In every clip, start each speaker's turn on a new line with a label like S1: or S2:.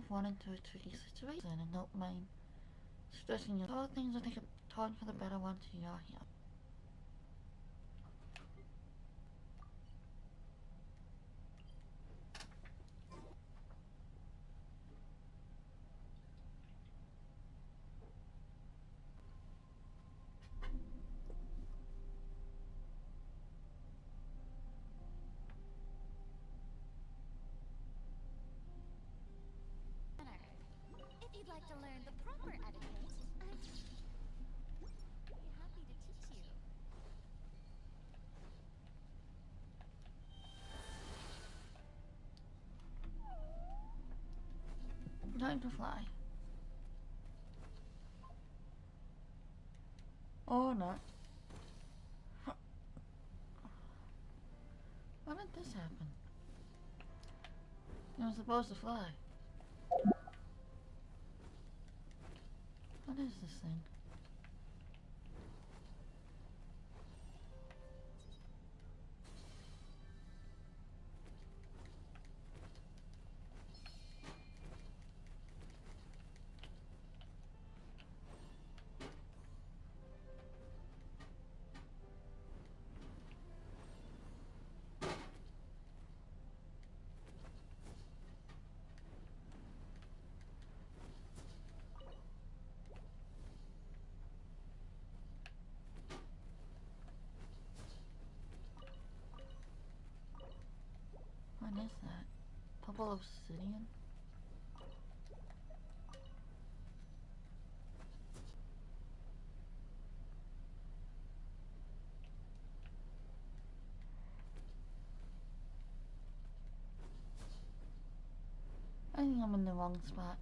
S1: run into a tricky situation and don't mind stressing you. All things will take a turn for the better once you are here.
S2: If you'd like to learn the proper etiquette, I'd be happy to teach you.
S1: Time to fly. Or not. How did this happen? I was supposed to fly. What is this thing? What is that? Purple obsidian? I think I'm in the wrong spot.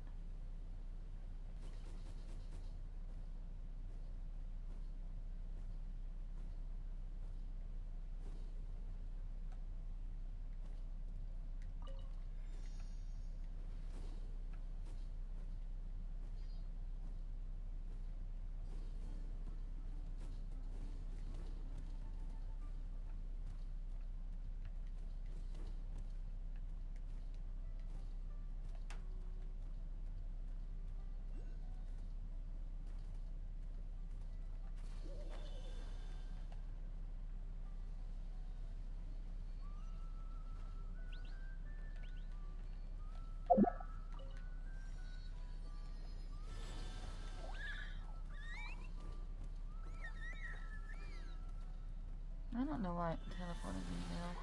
S1: I don't know why it teleported me there.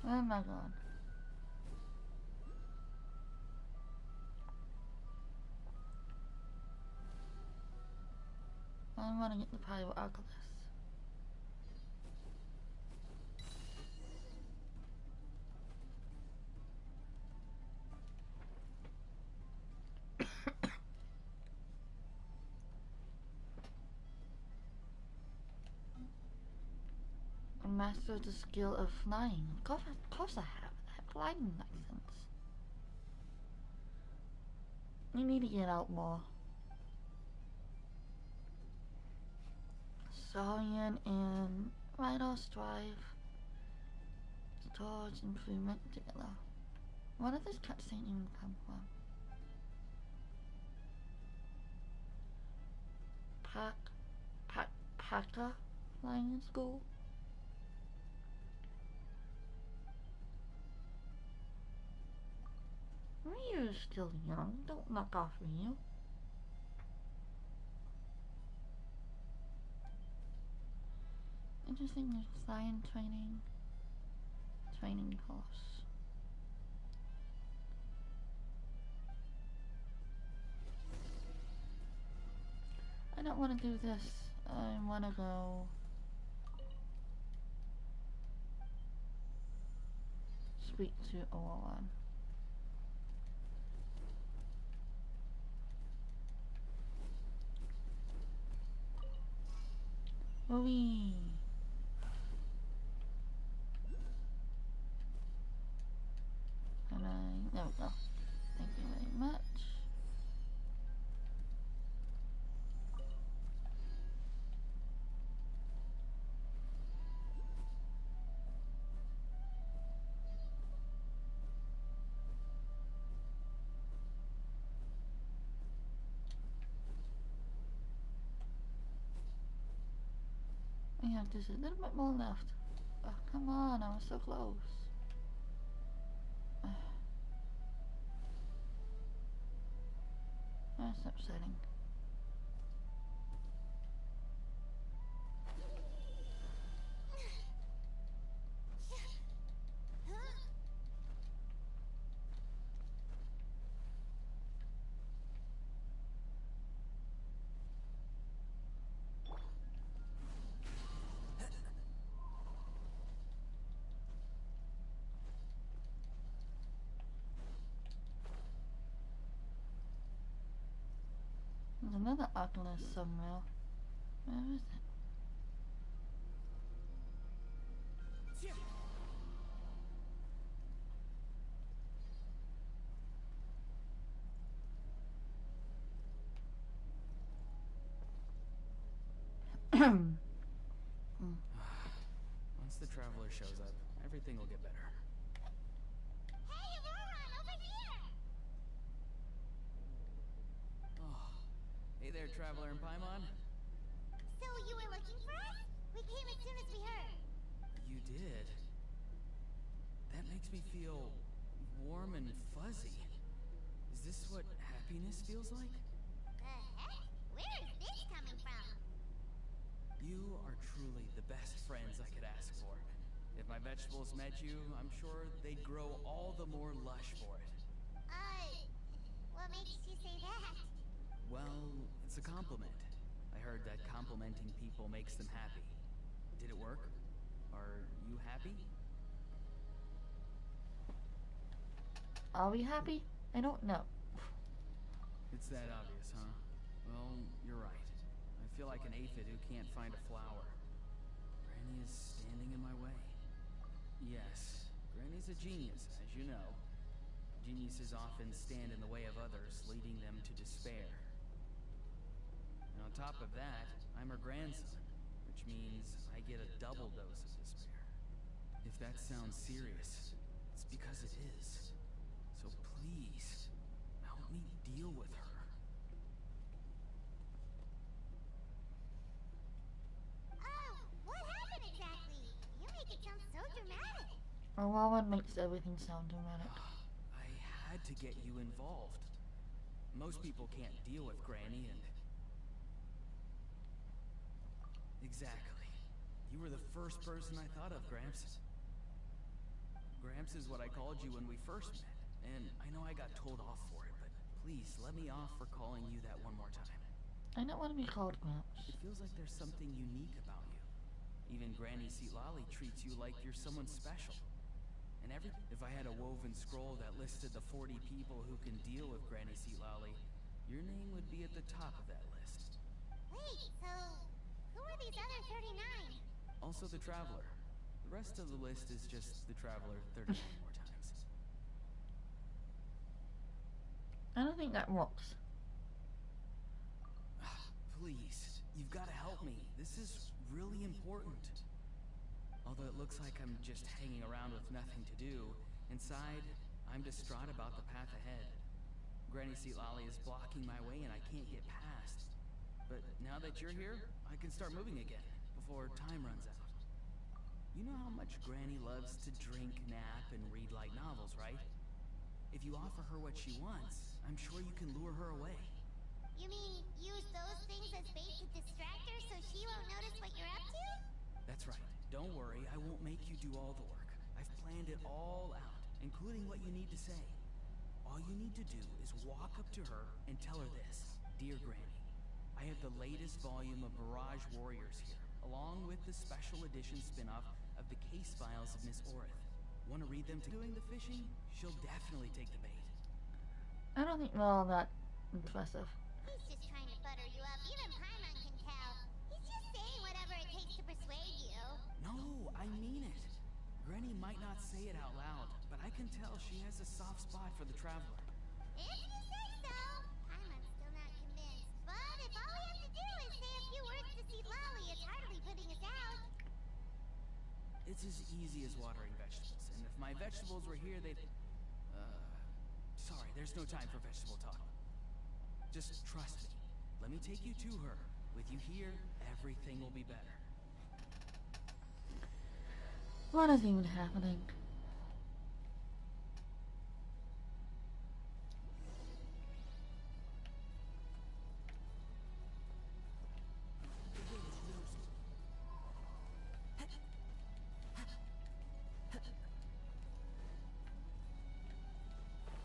S1: Where am I going? I want to get the Pyro Archelaus. I mastered the skill of flying. Of course I have. I have gliding license. You need to get out more. Saurian and Rhino strive towards improvement together. Where did this cutscene even come from? Paka flying in school? Ryu's still young. Don't knock off Ryu. Interesting science training course. I don't want to do this. I want to go speak to Owen. Wee. And there we go. Thank you very much. Yeah, just a little bit more left. Oh, come on, I was so close. That's upsetting. There's another Oculus somewhere. Where is it?
S3: Once the traveler shows up, everything will get better.
S2: Hey, Auroron, over here!
S3: Oh, hey there, traveler in Paimon.
S2: So you were looking for us? We came as soon as we heard.
S3: You did. That makes me feel warm and fuzzy. Is this what happiness feels like?
S2: The heck? Where is this coming from?
S3: You are truly the best friends I could ask for. If my vegetables met you, I'm sure they'd grow all the more lush for it.
S2: What makes you say that?
S3: Well, it's a compliment. I heard that complimenting people makes them happy. Did it work? Are you happy?
S1: Are we happy? I don't know.
S3: It's that obvious, huh? Well, you're right. I feel like an aphid who can't find a flower. Granny is standing in my way. Yes, Granny's a genius, as you know. Geniuses often stand in the way of others, leading them to despair. And on top of that, I'm her grandson, which means I get a double dose of despair. If that sounds serious, it's because it is. So please, help me deal with her.
S2: Oh, what happened exactly? You make it sound so dramatic.
S1: Auroran makes everything sound dramatic.
S3: I had to get you involved. Most people can't deal with Granny and... Exactly. You were the first person I thought of, Gramps. Gramps is what I called you when we first met. And I know I got told off for it, but please let me off for calling you that one more time.
S1: I don't want to be called Gramps.
S3: It feels like there's something unique about you. Even Granny Seatlali treats you like you're someone special. And if I had a woven scroll that listed the 40 people who can deal with Granny Seatlali, your name would be at the top of that list.
S2: Wait, so who are these other 39?
S3: Also the Traveler. The rest of the list is just the Traveler 39 more times.
S1: I don't think that works.
S3: Please, you've got to help me. This is really important. Although it looks like I'm just hanging around with nothing to do, inside, I'm distraught about the path ahead. Granny Seatlali is blocking my way and I can't get past. But now that you're here, I can start moving again, before time runs out. You know how much Granny loves to drink, nap, and read light novels, right? If you offer her what she wants, I'm sure you can lure her away.
S2: You mean use those things as bait to distract her so she won't notice what you're up to?
S3: That's right. Don't worry, I won't make you do all the work. I've planned it all out, including what you need to say. All you need to do is walk up to her and tell her this. Dear Granny, I have the latest volume of Mirage Warriors here, along with the special edition spin-off of the case files of Miss Orith. Want to read them to doing the fishing? She'll definitely take the bait.
S1: I don't think they're all that impressive.
S2: He's just trying to butter you up. Even Paimon can tell. He's just saying whatever it takes to persuade you.
S3: No, I mean it. Granny might not say it out loud, but I can tell she has a soft spot for the Traveler.
S2: If you say so. Paimon's still not convinced. But if all we have to do is say a few words to Seatlali, it's hardly putting us out.
S3: It's as easy as watering vegetables, and if my vegetables were here, they'd... Sorry, there's no time for vegetable talk. Just trust me. Let me take you to her. With you here, everything will be better.
S1: What is even happening?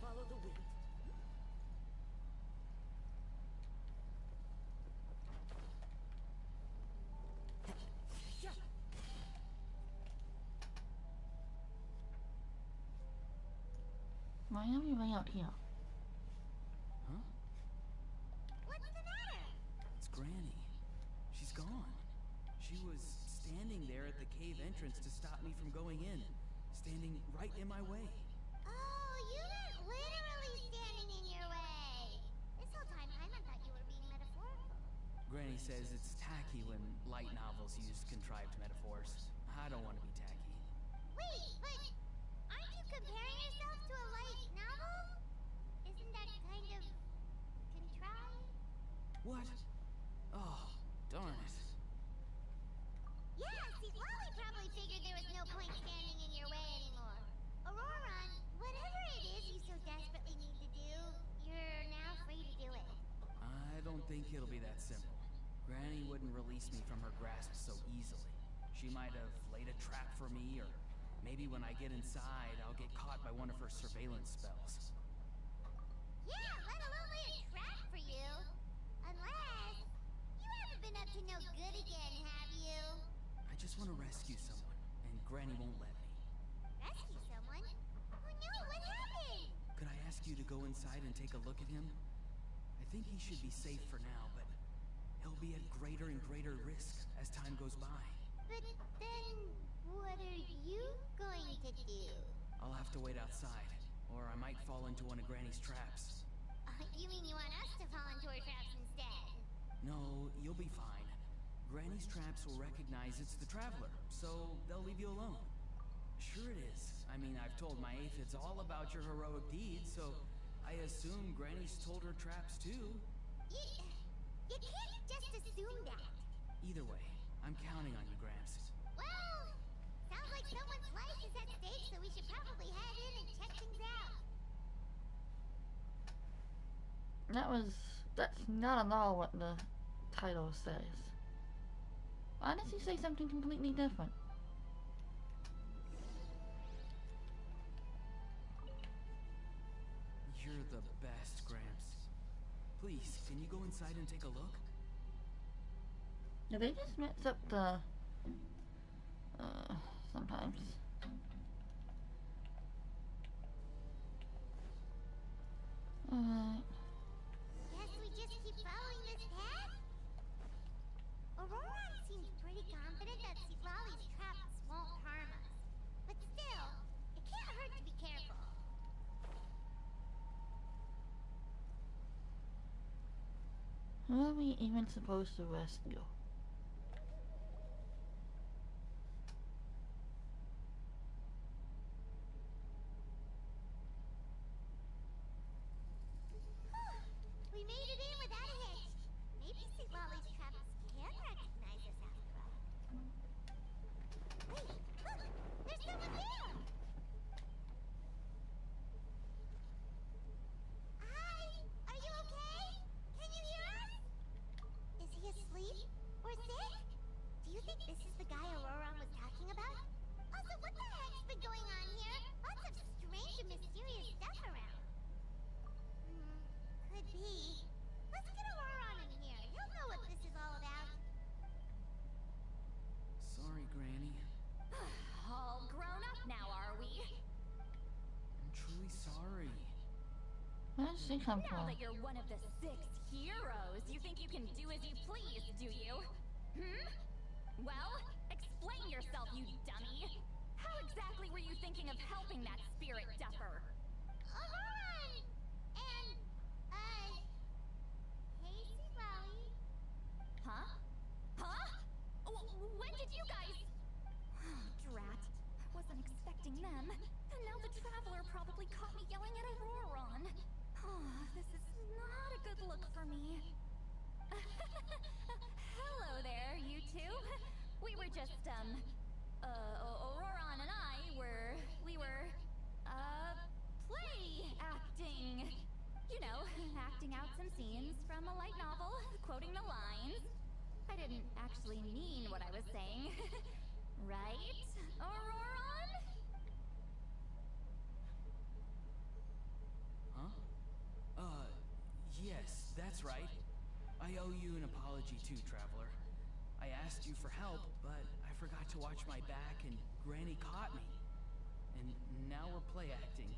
S4: Follow the wind.
S1: Why am I way out here?
S3: Huh?
S2: What's the matter?
S3: It's Granny. She's gone. She was standing there at the cave entrance to stop me from going in. Standing right in my way.
S2: Oh, you weren't literally standing in your way. This whole time, Paimon thought you were being metaphorical.
S3: Granny says it's tacky when light novels use contrived metaphors. I don't want to be tacky.
S2: Wait, but aren't you comparing yourself to a light novel? Isn't that kind of contrived?
S3: What? Oh, darn it.
S2: Yeah, see, Lolly probably figured there was no point standing in your way anymore. Auroron, whatever it is you so desperately need to do, you're now free to do it.
S3: I don't think it'll be that simple. Granny wouldn't release me from her grasp so easily. She might have laid a trap for me, or maybe when I get inside, I'll get caught by one of her surveillance spells.
S2: Yeah, let alone lay a trap for you. Unless you haven't been up to no good again, have you?
S3: I just want to rescue someone, and Granny won't let me.
S2: Rescue someone? Oh no, what happened?
S3: Could I ask you to go inside and take a look at him? I think he should be safe for now, but he'll be at greater and greater risk as time goes by.
S2: But then, what are you going to do?
S3: I'll have to wait outside, or I might fall into one of Granny's traps.
S2: You mean you want us to fall into her traps instead?
S3: No, you'll be fine. Granny's traps will recognize it's the Traveler, so they'll leave you alone. Sure it is. I mean, I've told my aphids all about your heroic deeds, so I assume Granny's told her traps too.
S2: You can't just assume that.
S3: Either way, I'm counting on you, Gramps.
S2: Well, sounds like someone's life is at stake, so we should probably head in and check things out.
S1: That's not at all what the title says. Why does he say something completely different?
S3: You're the best, Gramps. Please, can you go inside and take a look?
S1: Yeah, they just mix up the sometimes. Alright.
S2: Guess we just keep following this path? Auroron seems pretty confident that Lolly's traps won't harm us. But still, it can't hurt to be careful.
S1: Who are we even supposed to rescue?
S2: We made it in without a hitch. Maybe Lolly's traps can recognize us after all. Wait, look! There's someone here! Hi! Are you okay? Can you hear us? Is he asleep? Or sick? Do you think this is the guy Auroron was talking about? Also, what the heck's been going on here? Lots of strange and mysterious stuff around. Could be. Let's get Auroron in here. He'll know what this is all about.
S3: Sorry, Granny.
S5: All grown up now, are we?
S3: I'm truly sorry.
S1: Where does she come
S5: Now
S1: from?
S5: that you're one of the 6 heroes, you think you can do as you please, do you? Well, explain yourself, you dummy. How exactly were you thinking of helping that spirit duffer?
S2: Auroron! And, hey, Lolly.
S5: Huh? Huh? When did you guys... Drat. Wasn't expecting them. And now the Traveler probably caught me yelling at Auroron. This is not a good look for me. Hello there, you two. We were just, Auroron and didn't actually mean what I was saying. Right, Auroron?
S3: Huh? Yes, that's right. I owe you an apology too, Traveler. I asked you for help, but I forgot to watch my back and Granny caught me. And now we're play acting.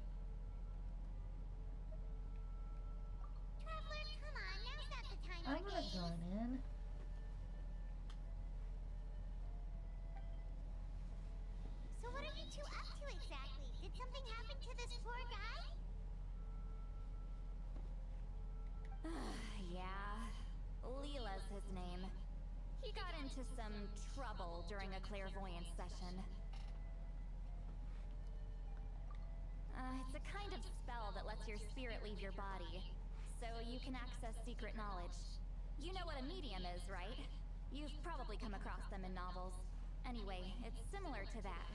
S2: Traveler, come on, now's not the time
S1: I'm
S2: for
S1: gonna
S2: games.
S1: join in.
S2: So what are you two up to exactly? Did something happen to this poor guy?
S5: Yeah, Leela's his name. He got into some trouble during a clairvoyance session. It's a kind of spell that lets your spirit leave your body, so you can access secret knowledge. You know what a medium is, right? You've probably come across them in novels. Anyway, it's similar to that.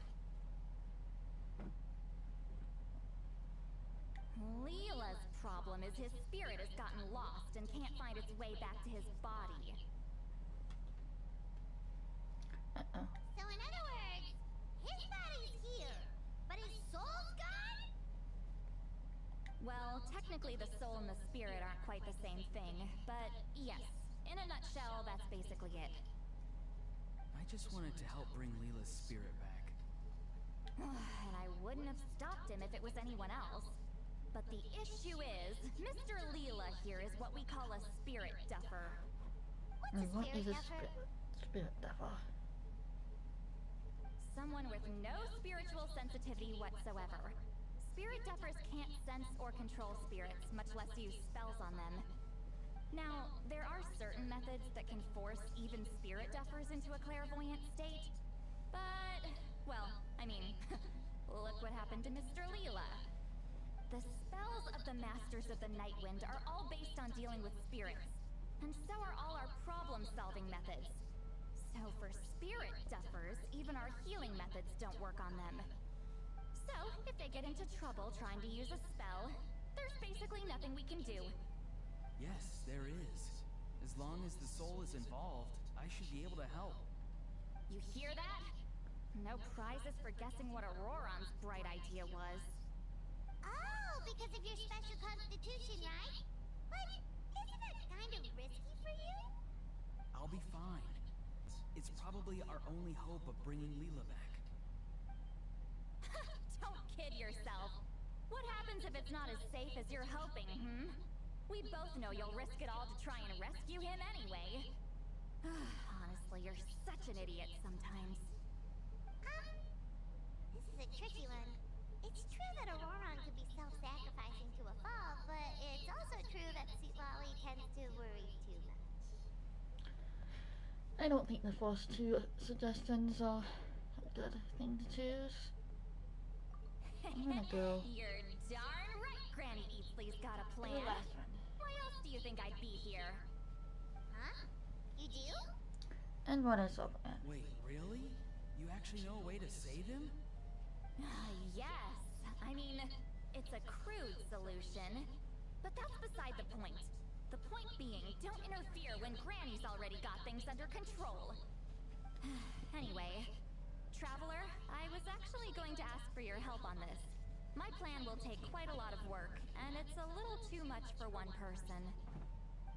S5: Leela's problem is his spirit has gotten lost and can't find its way back to his body.
S1: Uh-oh.
S2: So in other words, his body's here, but his soul's gone?
S5: Well, technically the soul and the spirit aren't quite the same thing, but yes, in a nutshell, that's basically it.
S3: I just wanted to help bring Leela's spirit back.
S5: And I wouldn't have stopped him if it was anyone else. But the issue is, Mr. Leela here is what we call a spirit duffer.
S2: What's a
S1: What
S2: spirit
S1: is a
S2: duffer?
S1: spirit duffer?
S5: Someone with no spiritual sensitivity whatsoever. Spirit duffers can't sense or control spirits, much less use spells on them. Now, there are certain methods that can force even spirit duffers into a clairvoyant state. But, well, I mean, look what happened to Mr. Leela. The spells of the Masters of the Nightwind are all based on dealing with spirits, and so are all our problem-solving methods. So for spirit duffers, even our healing methods don't work on them. So, if they get into trouble trying to use a spell, there's basically nothing we can do.
S3: Yes, there is. As long as the soul is involved, I should be able to help.
S5: You hear that? No prizes for guessing what Auroron's bright idea was.
S2: Oh, because of your special constitution, right? But isn't that kind of risky for you?
S3: I'll be fine. It's probably our only hope of bringing Leela back.
S5: Don't kid yourself. What happens if it's not as safe as you're hoping, We both know you'll risk it all to try and rescue him anyway. Honestly, you're such an idiot sometimes.
S2: This is a tricky one. It's true that Auroron could be self-sacrificing to evolve, but it's also true that Sweet Lolly tends to worry too much.
S1: I don't think the first two suggestions are a good thing to choose. I'm gonna go
S5: You're darn right Granny Eatsley's got a
S1: for
S5: plan.
S1: the last one.
S5: Why else do you think I'd be here?
S2: Huh? You do?
S1: And what is up, man?
S3: Wait, really? You actually know a way to save him?
S5: Yes. I mean, it's a crude solution. But that's beside the point. The point being, don't interfere when Granny's already got things under control. Anyway, Traveler, I was actually going to ask for your help on this. My plan will take quite a lot of work, and it's a little too much for one person.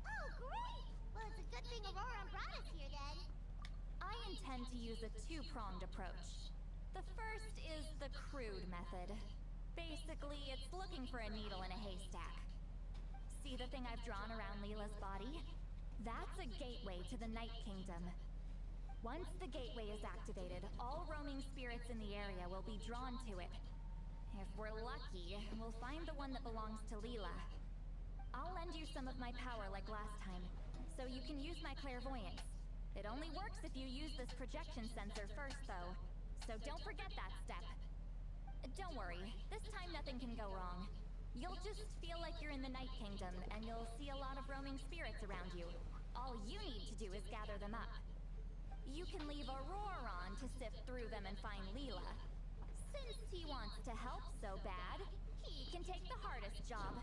S2: Oh, great! Well, it's a good thing Auroron brought us here then.
S5: I intend to use a two-pronged approach. The first is the crude method. Basically, it's looking for a needle in a haystack. See the thing I've drawn around Leela's body? That's a gateway to the Night Kingdom. Once the gateway is activated, all roaming spirits in the area will be drawn to it. If we're lucky, we'll find the one that belongs to Leela. I'll lend you some of my power like last time, so you can use my clairvoyance. It only works if you use this projection sensor first, though. So don't forget that step. Don't worry, this time nothing can go wrong. You'll just feel like you're in the Night Kingdom, and you'll see a lot of roaming spirits around you. All you need to do is gather them up. You can leave Auroron to sift through them and find Leela. Since he wants to help so bad, he can take the hardest job.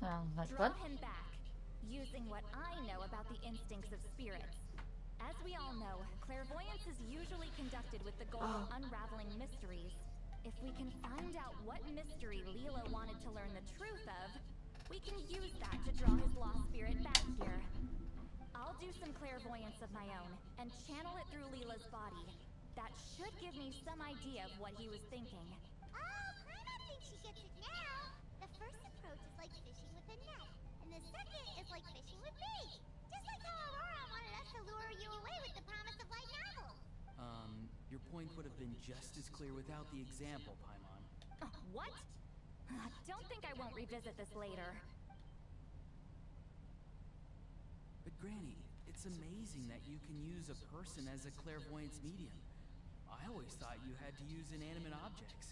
S1: Sounds like
S5: Draw
S1: fun.
S5: him back, using what I know about the instincts of spirits. As we all know, clairvoyance is usually conducted with the goal of unraveling mysteries. If we can find out what mystery Lilo wanted to learn the truth of, we can use that to draw his lost spirit back here. I'll do some clairvoyance of my own, and channel it through Lila's body. That should give me some idea of what he was thinking.
S2: Oh, Paimon thinks she gets it now. The first approach is like fishing with a net, and the second is like fishing with bait. Just like how Aurora wanted us to lure you away with the promise of light novel.
S3: Your point would have been just as clear without the example, Paimon.
S5: What? Don't think I won't revisit this later.
S3: But Granny, it's amazing that you can use a person as a clairvoyance medium. I always thought you had to use inanimate objects.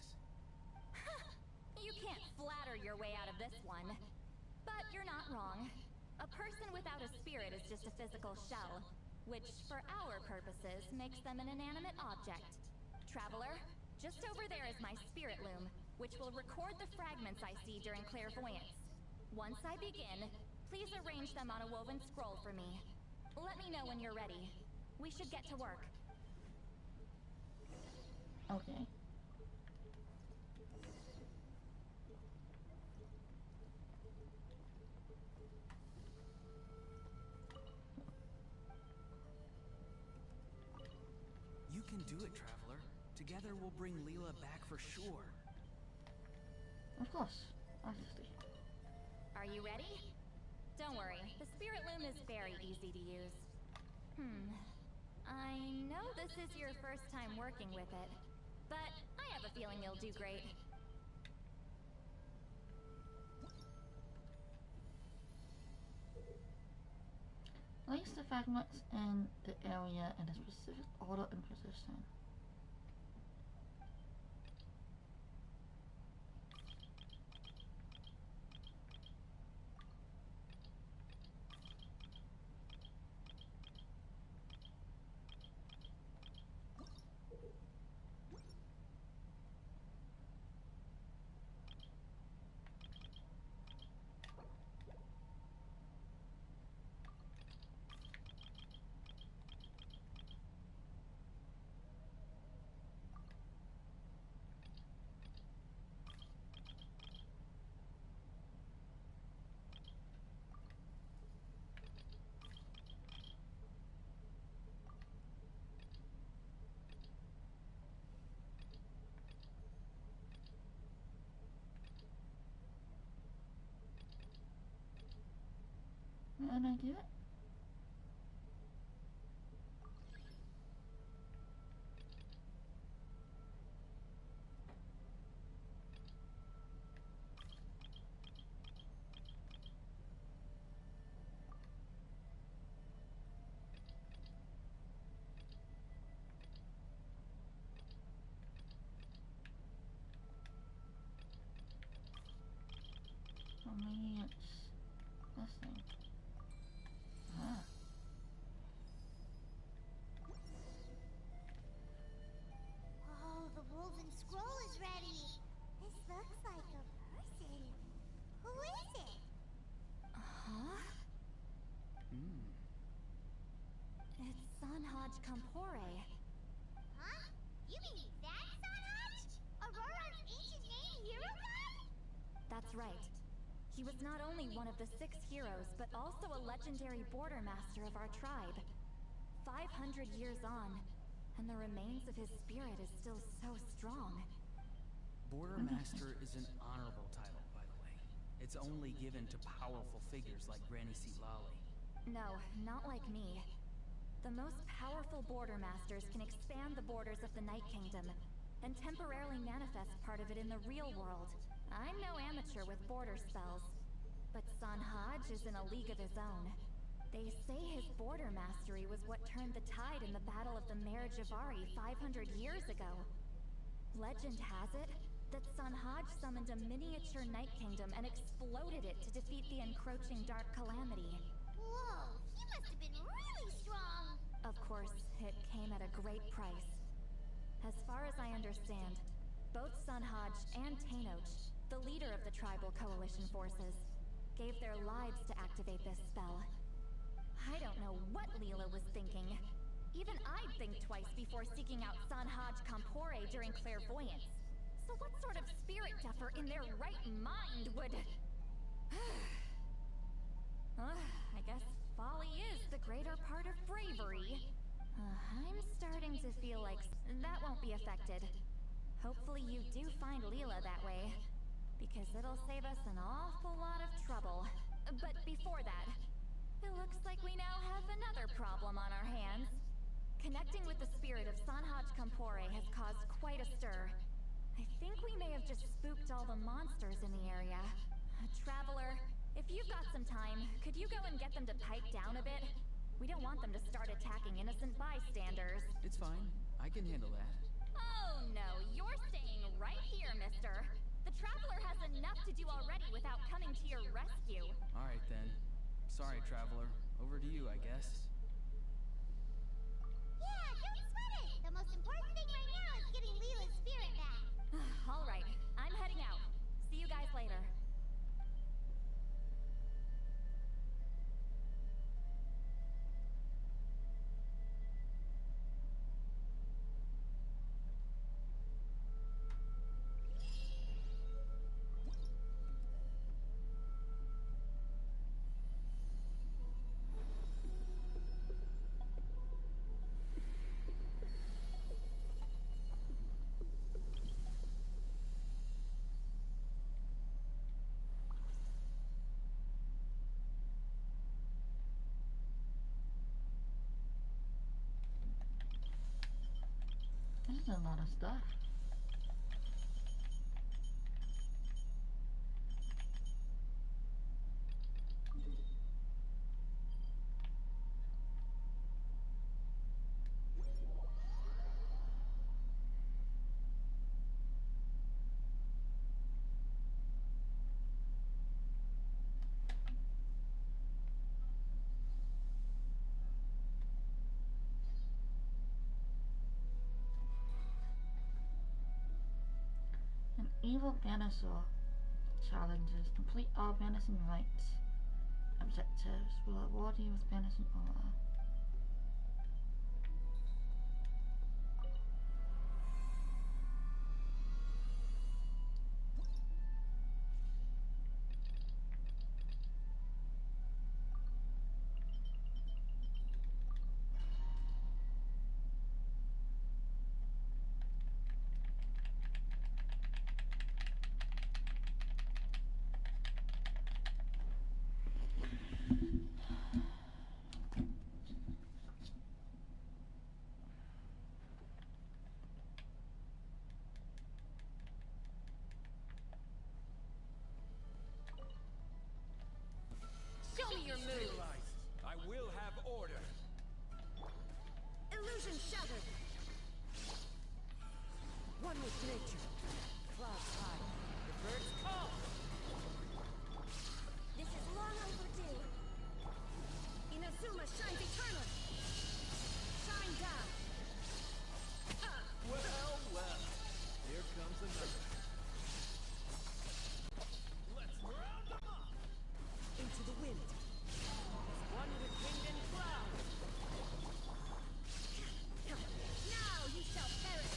S5: You can't flatter your way out of this one. But you're not wrong. A person without a spirit is just a physical shell, which, for our purposes, makes them an inanimate object. Traveler, just over there is my spirit loom, which will record the fragments I see during clairvoyance. Once I begin, please arrange them on a woven scroll for me. Let me know when you're ready. We should get to work.
S1: Okay.
S3: You can do it, Traveler. Together we'll bring Leela back for sure.
S1: Of course. Obviously.
S5: Are you ready? Don't worry, the spirit loom is very easy to use. I know this is your first time working with it, but I have a feeling you'll do great.
S1: Place the fragments in the area in a specific order and position. And I do it. For me, it's this thing. Ah.
S2: Oh, the woven scroll is ready. This looks like a person. Who is it?
S5: Huh? It's Sanhaj Kampore.
S2: Huh? You mean that Sanhaj? Aurora's ancient name hero god?
S5: That's right. He was not only one of the 6 heroes, but also a legendary border master of our tribe. 500 years on, and the remains of his spirit is still so strong.
S3: Border Master is an honorable title, by the way. It's only given to powerful figures like Granny Lali.
S5: No, not like me. The most powerful border masters can expand the borders of the Night Kingdom, and temporarily manifest part of it in the real world. I'm no amateur with border spells, but Sanhaj is in a league of his own. They say his border mastery was what turned the tide in the Battle of the Mare Javari 500 years ago. Legend has it that Sanhaj summoned a miniature Night Kingdom and exploded it to defeat the encroaching Dark Calamity.
S2: Whoa, he must have been really strong.
S5: Of course, it came at a great price. As far as I understand, both Sanhaj and Tainoch, the leader of the tribal coalition forces, gave their lives to activate this spell. I don't know what Leela was thinking. Even I'd think twice before seeking out Sanhaj Kampore during clairvoyance. So what sort of spirit duffer in their right mind would... I guess folly is the greater part of bravery. I'm starting to feel like that won't be affected. Hopefully you do find Leela that way, because it'll save us an awful lot of trouble. But before that, it looks like we now have another problem on our hands. Connecting with the spirit of Sanhaj Kampore has caused quite a stir. I think we may have just spooked all the monsters in the area. Traveler, if you've got some time, could you go and get them to pipe down a bit? We don't want them to start attacking innocent bystanders.
S3: It's fine. I can handle that.
S5: Oh no, you're staying right here, mister. The Traveler has enough to do already without coming to your rescue.
S3: Alright then. Sorry, Traveler. Over to you, I guess.
S2: Yeah, don't sweat it! The most important thing right now is getting Leela's spirit back.
S5: Alright, I'm heading out. See you guys later.
S1: There's a lot of stuff. Evil Dinosaur challenges. Complete all Venison rights. Objectives will award you with Venison Aura.
S4: Show me your move.
S6: I will have order.
S4: Illusion shattered. One with nature. Clouds high. The birds call.
S2: This is long overdue.
S4: Inazuma shines eternal. Shine down.
S6: Well, well. Here comes another. Let's round them up.
S4: Into the wind. One with wind and cloud. Now you shall perish.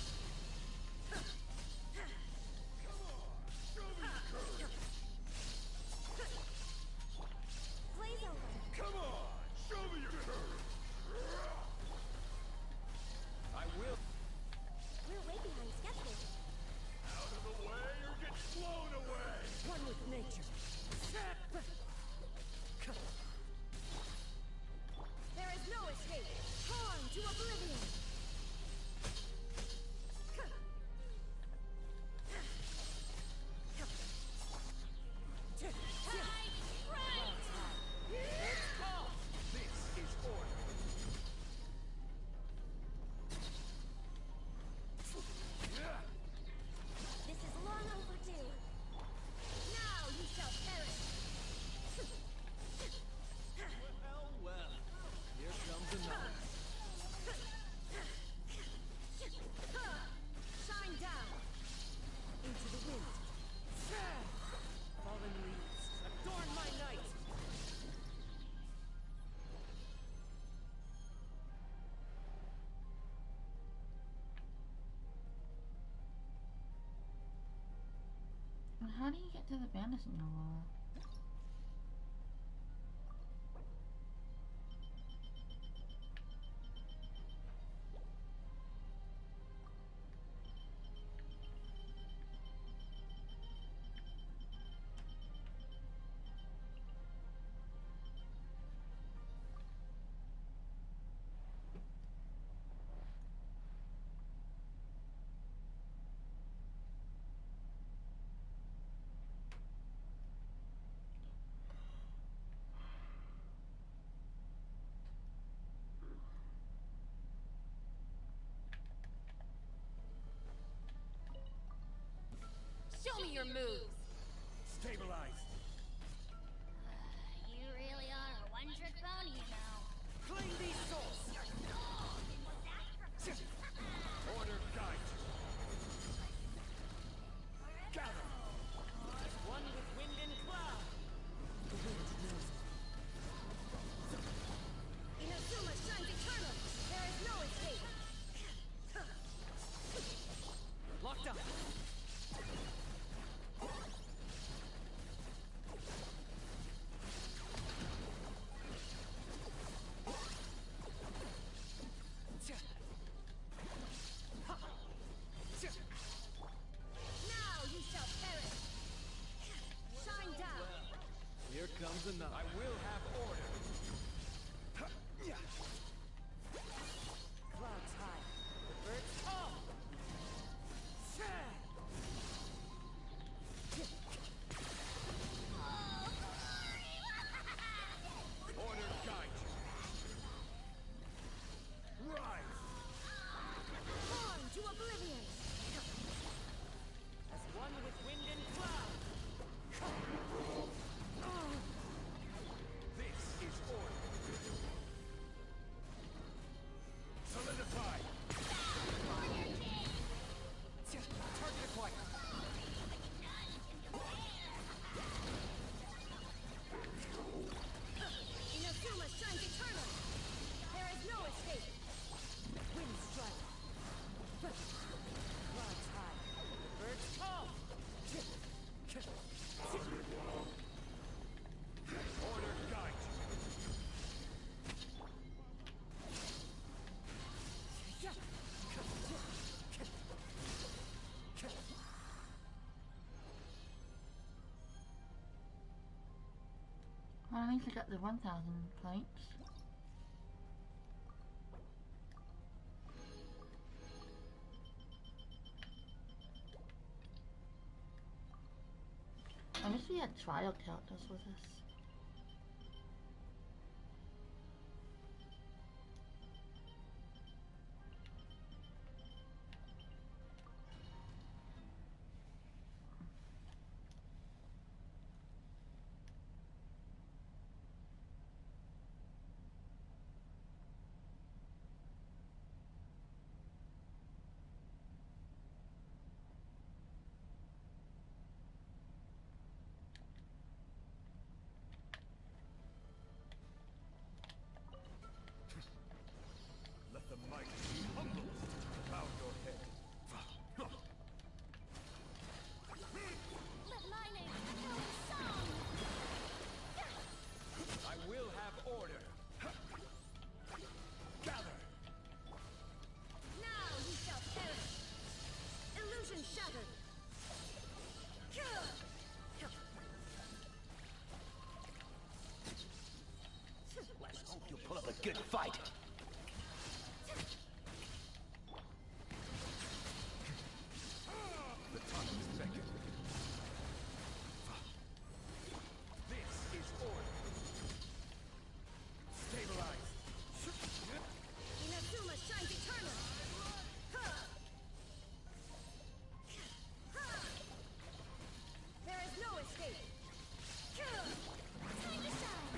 S1: How do you get to the bandits in the wall?
S5: Show me your moves!
S6: Stabilize.
S2: You really are a one-trick pony, you know.
S4: Clean these souls!
S6: Order guide. Gather.
S4: One with wind and cloud! The wind knows it. Inazuma shines eternal! There is no escape! Locked up! Now you shall perish! Shine down!
S6: Here comes another. I will have order.
S4: Clouds high, the birds call!
S6: Order guide. Rise.
S4: Born to oblivion! As one with wind and cloud!
S6: This is order. Solidify.
S4: Target acquired! Inazuma shines eternal! There is no escape! Wind strike! Clouds high, the birds call!
S6: Order guide.
S1: Well, I need to get the 1,000 points. I wish we had trial characters with this.
S6: Let the mighty be humbled. Bow your head.
S5: Let my name echo in song!
S6: I will have order. Gather.
S4: Now you shall perish! Illusion shattered!
S7: Let's hope you'll pull up a good fight.
S6: The time is beckoning. This is order. Stabilize.
S4: Inazuma shines eternal! There is no escape!
S5: Time to shine!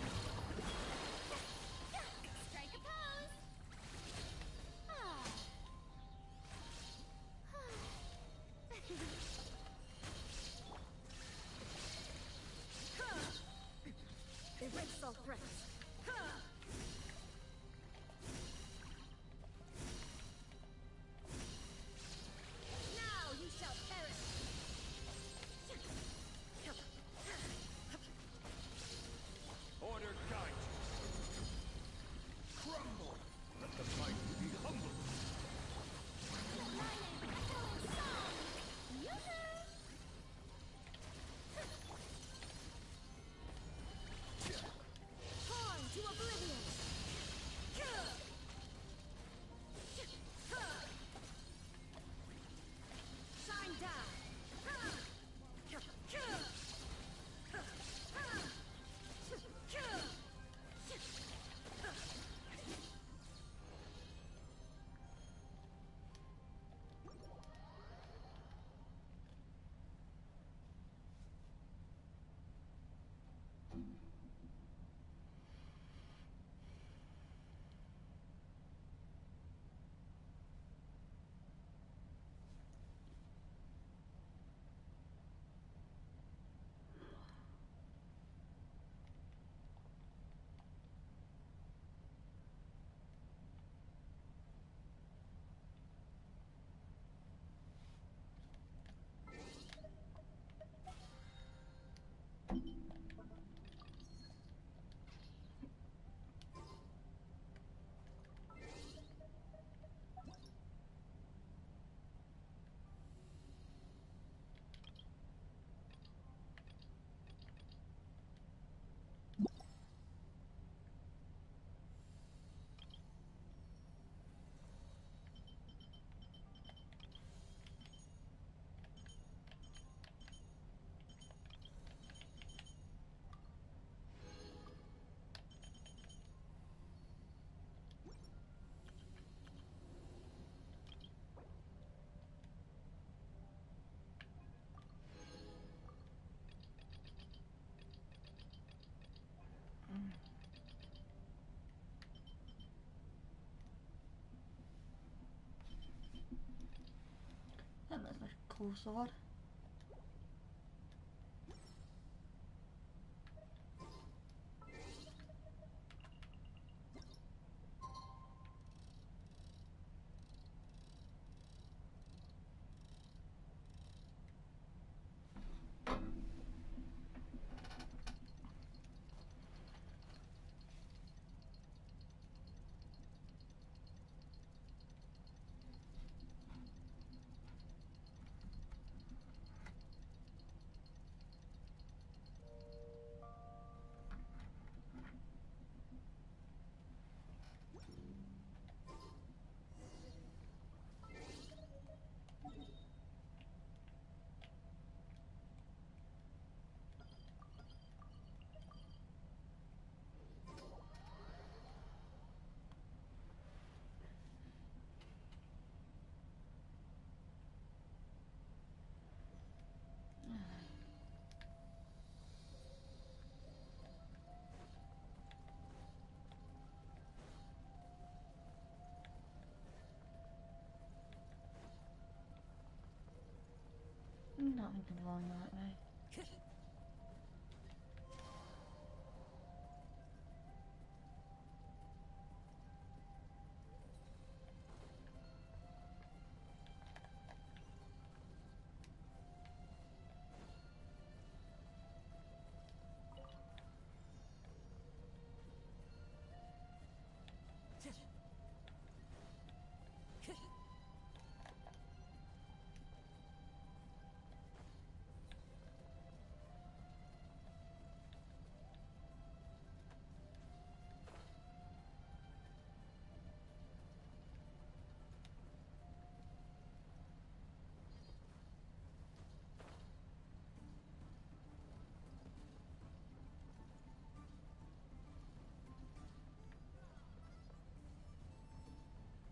S5: Strike a pose! Ah.
S4: Erase all threats! Now you shall perish!
S1: full sword. Not thinking along the right way.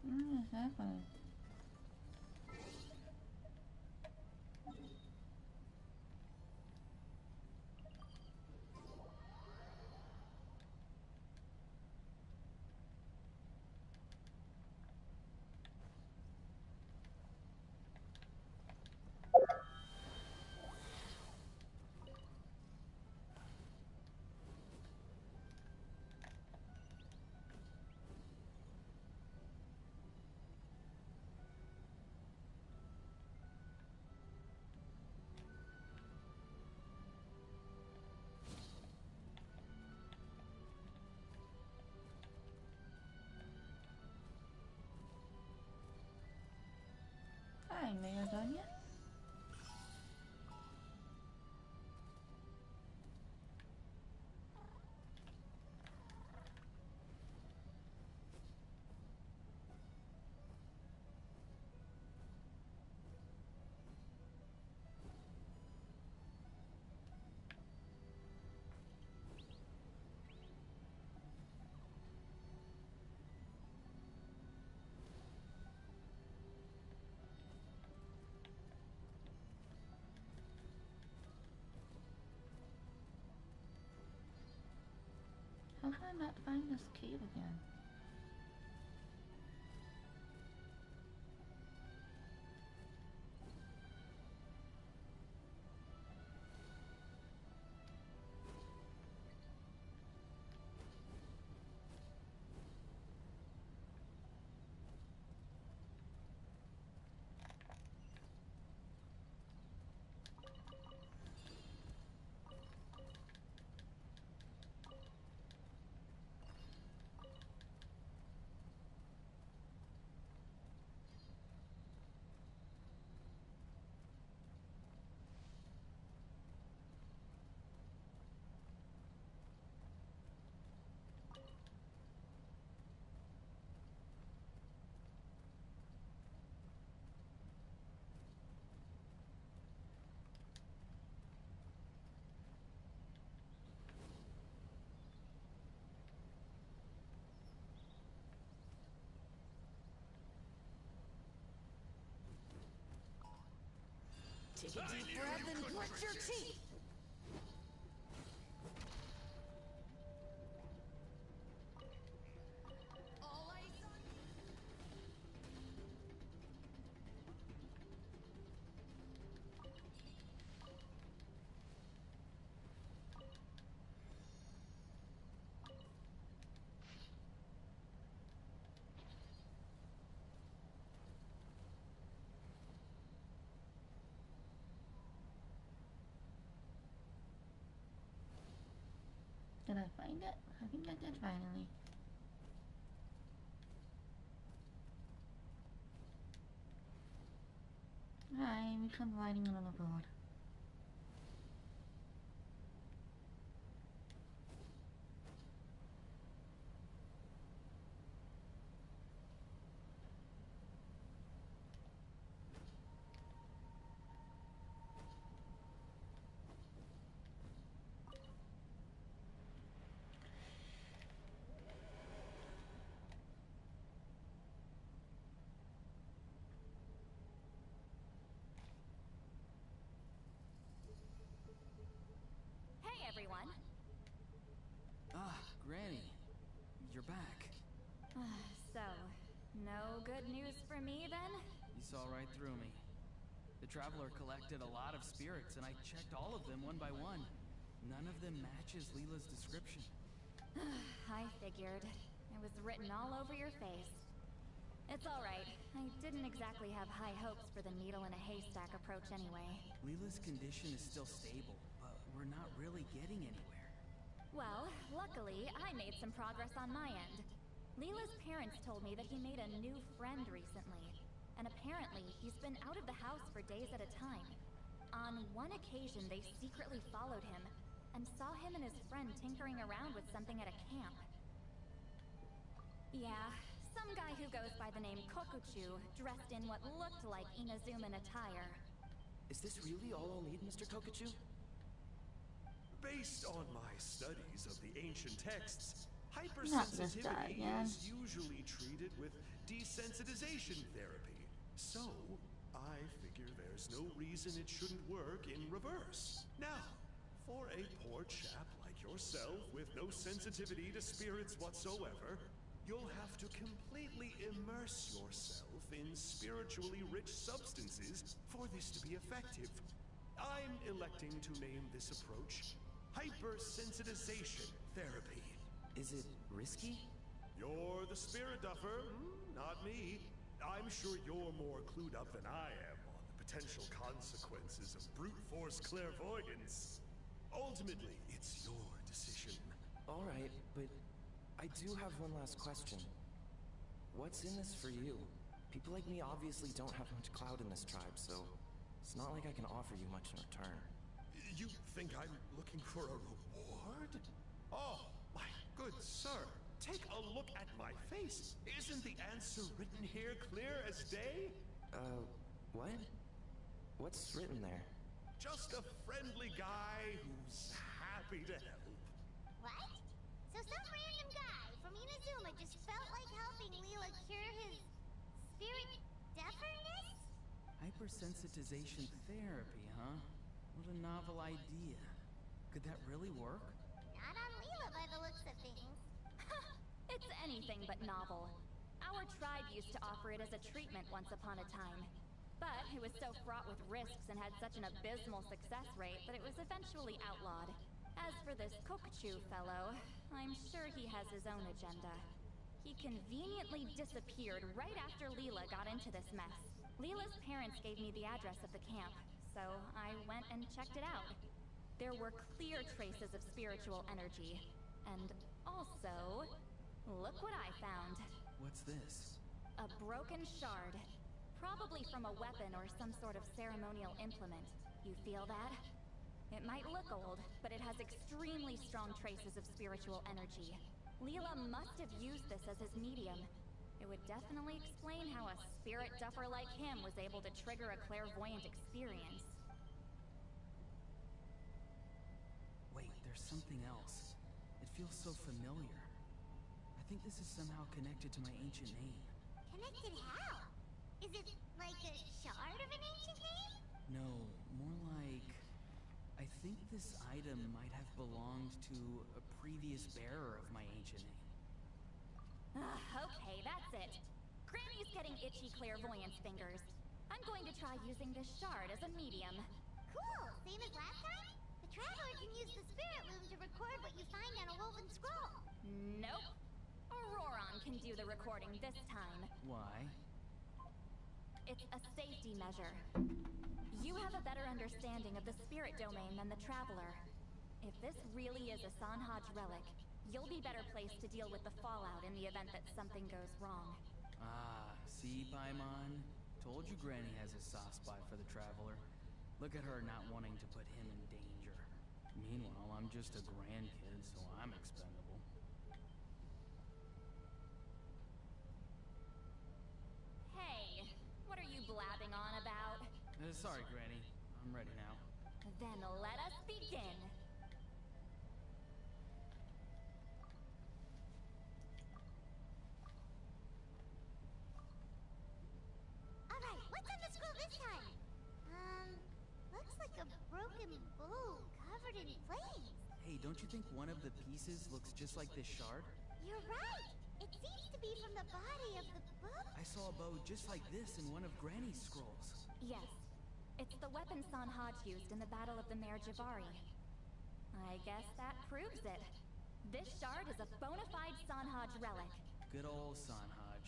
S1: What is happening? Hi, Mayor Donya. How can I not find this cave again?
S4: Take a deep breath and grit your teeth. All eyes on you.
S1: I find it? I think I did finally. I become writing on the board.
S5: Everyone.
S3: Ah, Granny. You're back.
S5: So, no good news for me then?
S3: You saw right through me. The Traveler collected a lot of spirits, and I checked all of them one by one. None of them matches Leela's description.
S5: I figured. It was written all over your face. It's alright. I didn't exactly have high hopes for the needle in a haystack approach anyway.
S3: Leela's condition is still stable, but we're not really getting anywhere.
S5: Well, luckily, I made some progress on my end. Leela's parents told me that he made a new friend recently, and apparently he's been out of the house for days at a time. On one occasion, they secretly followed him, and saw him and his friend tinkering around with something at a camp. Yeah, some guy who goes by the name Kokuchu, dressed in what looked like Inazuman attire.
S8: Is this really all I'll need, Mr. Kokuchu?
S6: Based on my studies of the ancient texts,
S1: Not this guy
S6: hypersensitivity
S1: again.
S6: is usually treated with desensitization therapy. So, I figure there's no reason it shouldn't work in reverse. Now, for a poor chap like yourself with no sensitivity to spirits whatsoever, you'll have to completely immerse yourself in spiritually rich substances for this to be effective. I'm electing to name this approach hypersensitization therapy.
S8: Is it risky?
S6: You're the spirit duffer, not me. I'm sure you're more clued up than I am on the potential consequences of brute force clairvoyance. Ultimately, it's your decision.
S8: All right, but I do have one last question. What's in this for you? People like me obviously don't have much clout in this tribe, so it's not like I can offer you much in return.
S6: You think I'm looking for a reward? Oh, my good sir. Take a look at my face. Isn't the answer written here clear as day?
S8: What? What's written there?
S6: Just a friendly guy who's happy to help.
S2: What? So some random guy from Inazuma just felt like helping Leela cure his spirit deafness?
S3: Hypersensitization therapy, huh? What a novel idea. Could that really work?
S2: Not on Leela by the looks of things.
S5: It's anything but novel. Our tribe used to offer it as a treatment once upon a time. But it was so fraught with risks and had such an abysmal success rate that it was eventually outlawed. As for this Kokuchu fellow, I'm sure he has his own agenda. He conveniently disappeared right after Leela got into this mess. Leela's parents gave me the address of the camp, so I went and checked it out. There were clear traces of spiritual energy. And also, look what I found.
S3: What's this?
S5: A broken shard. Probably from a weapon or some sort of ceremonial implement. You feel that? It might look old, but it has extremely strong traces of spiritual energy. Leela must have used this as his medium. It would definitely explain how a spirit duffer like him was able to trigger a clairvoyant experience.
S3: Wait, there's something else. It feels so familiar. I think this is somehow connected to my ancient name.
S2: Connected how? Is it like a shard of an ancient name?
S3: No, more like... I think this item might have belonged to a previous bearer of my ancient name.
S5: Okay, that's it. Granny's getting itchy clairvoyance fingers. I'm going to try using this shard as a medium.
S2: Cool, same as last time? The Traveler can use the spirit loom to record what you find on a woven scroll.
S5: Nope. Auroron can do the recording this time.
S3: Why?
S5: It's a safety measure. You have a better understanding of the spirit domain than the Traveler. If this really is a Sanhaj relic, you'll be better placed to deal with the fallout in the event that something goes wrong.
S3: Ah, see, Paimon? Told you Granny has a soft spot for the Traveler. Look at her not wanting to put him in danger. Meanwhile, I'm just a grandkid, so I'm expendable.
S5: Hey, what are you blabbing on about?
S3: Sorry, Granny. I'm ready now.
S5: Then let us begin.
S2: Alright, what's on the scroll this time? Looks like a broken bow covered in flames.
S3: Hey, don't you think one of the pieces looks just like this shard?
S2: You're right! It seems to be from the body of the book.
S3: I saw a bow just like this in one of Granny's scrolls.
S5: Yes, it's the weapon Sanhaj used in the Battle of the Mare Javari. I guess that proves it. This shard is a bona fide Sanhaj relic.
S3: Good old Sanhaj.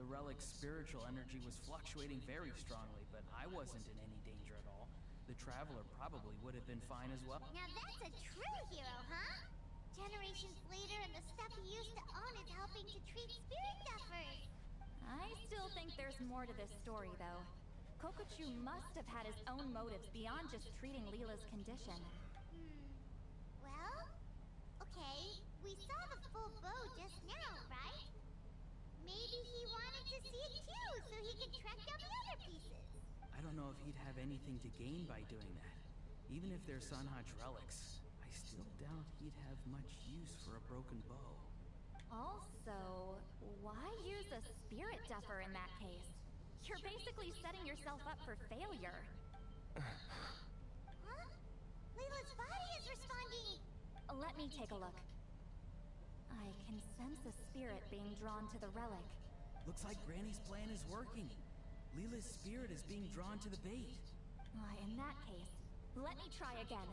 S3: The relic's spiritual energy was fluctuating very strongly, but I wasn't in any danger at all. The Traveler probably would have been fine as well.
S2: Now that's a true hero, huh? Generations later and the stuff he used to own is helping to treat spirit duffers.
S5: I still think there's more to this story, though. Kokochu must have had his own motives beyond just treating Leela's condition.
S2: Well, okay, we saw the full bow just now, right? Maybe he wanted to see it too, so he could track down the other pieces.
S3: I don't know if he'd have anything to gain by doing that. Even if they're Sanhaj relics, I still doubt he'd have much use for a broken bow.
S5: Also, why use a spirit duffer in that case? You're basically setting yourself up for failure.
S2: Huh? Leela's body is responding!
S5: Let me take a look. I can sense a spirit being drawn to the relic.
S3: Looks like Granny's plan is working. Leela's spirit is being drawn to the bait.
S5: Why, in that case, let me try again.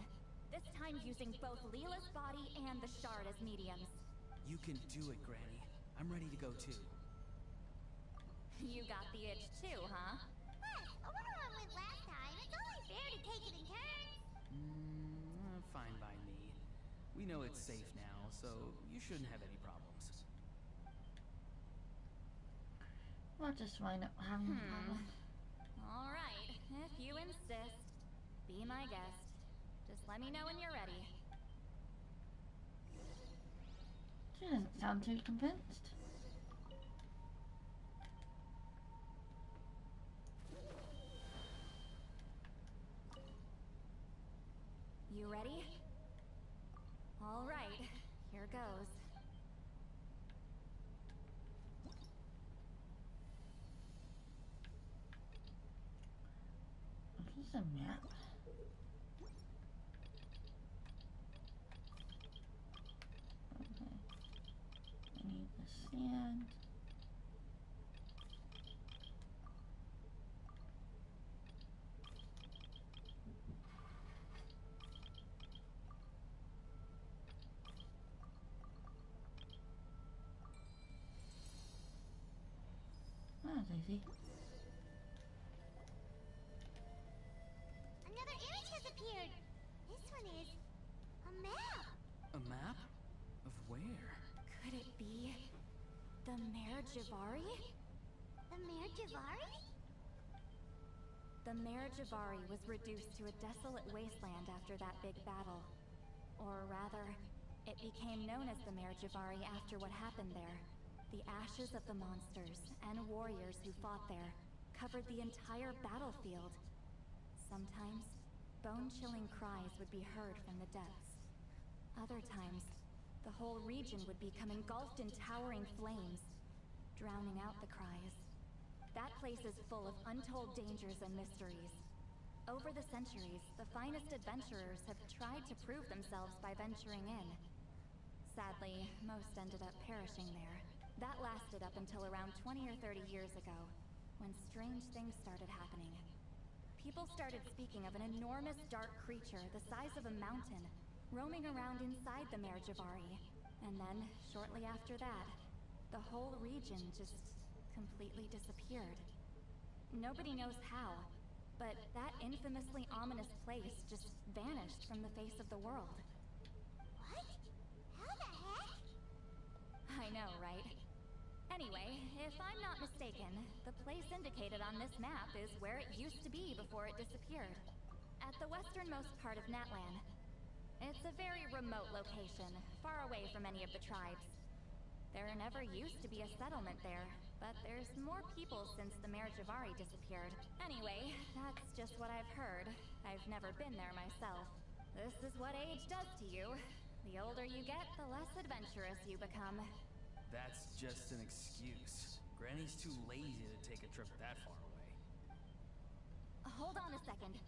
S5: This time using both Leela's body and the shard as mediums.
S3: You can do it, Granny. I'm ready to go too.
S5: You got the itch too, huh?
S2: What? Aurora went last time. It's only fair to take it in turns.
S3: Fine by me. We know it's safe now, so you shouldn't have any problems.
S1: We'll just wind up having a problem.
S5: Alright, if you insist. Be my guest. Just let me know when you're ready.
S1: She doesn't sound too convinced.
S5: You ready? Alright, here goes.
S1: This is a map. Okay. I need the sand. Ah, Daisy.
S2: Another image has appeared. This one is a map.
S3: A map? Of where?
S5: Could it be the Mare Javari?
S2: The Mare Javari?
S5: The Mare Javari was reduced to a desolate wasteland after that big battle. Or rather, it became known as the Mare Javari after what happened there. The ashes of the monsters and warriors who fought there covered the entire battlefield. Sometimes, bone-chilling cries would be heard from the depths. Other times, the whole region would become engulfed in towering flames, drowning out the cries. That place is full of untold dangers and mysteries. Over the centuries, the finest adventurers have tried to prove themselves by venturing in. Sadly, most ended up perishing there. That lasted up until around 20 or 30 years ago, when strange things started happening. People started speaking of an enormous dark creature the size of a mountain, roaming around inside the Mare Javari. And then, shortly after that, the whole region just completely disappeared. Nobody knows how, but that infamously ominous place just vanished from the face of the world. I know, right? Anyway, if I'm not mistaken, the place indicated on this map is where it used to be before it disappeared. At the westernmost part of Natlan. It's a very remote location, far away from any of the tribes. There never used to be a settlement there, but there's more people since the Mare Javari disappeared. Anyway, that's just what I've heard. I've never been there myself. This is what age does to you. The older you get, the less adventurous you become.
S3: That's just an excuse. Granny's too lazy to take a trip that far away.
S5: Hold on a second.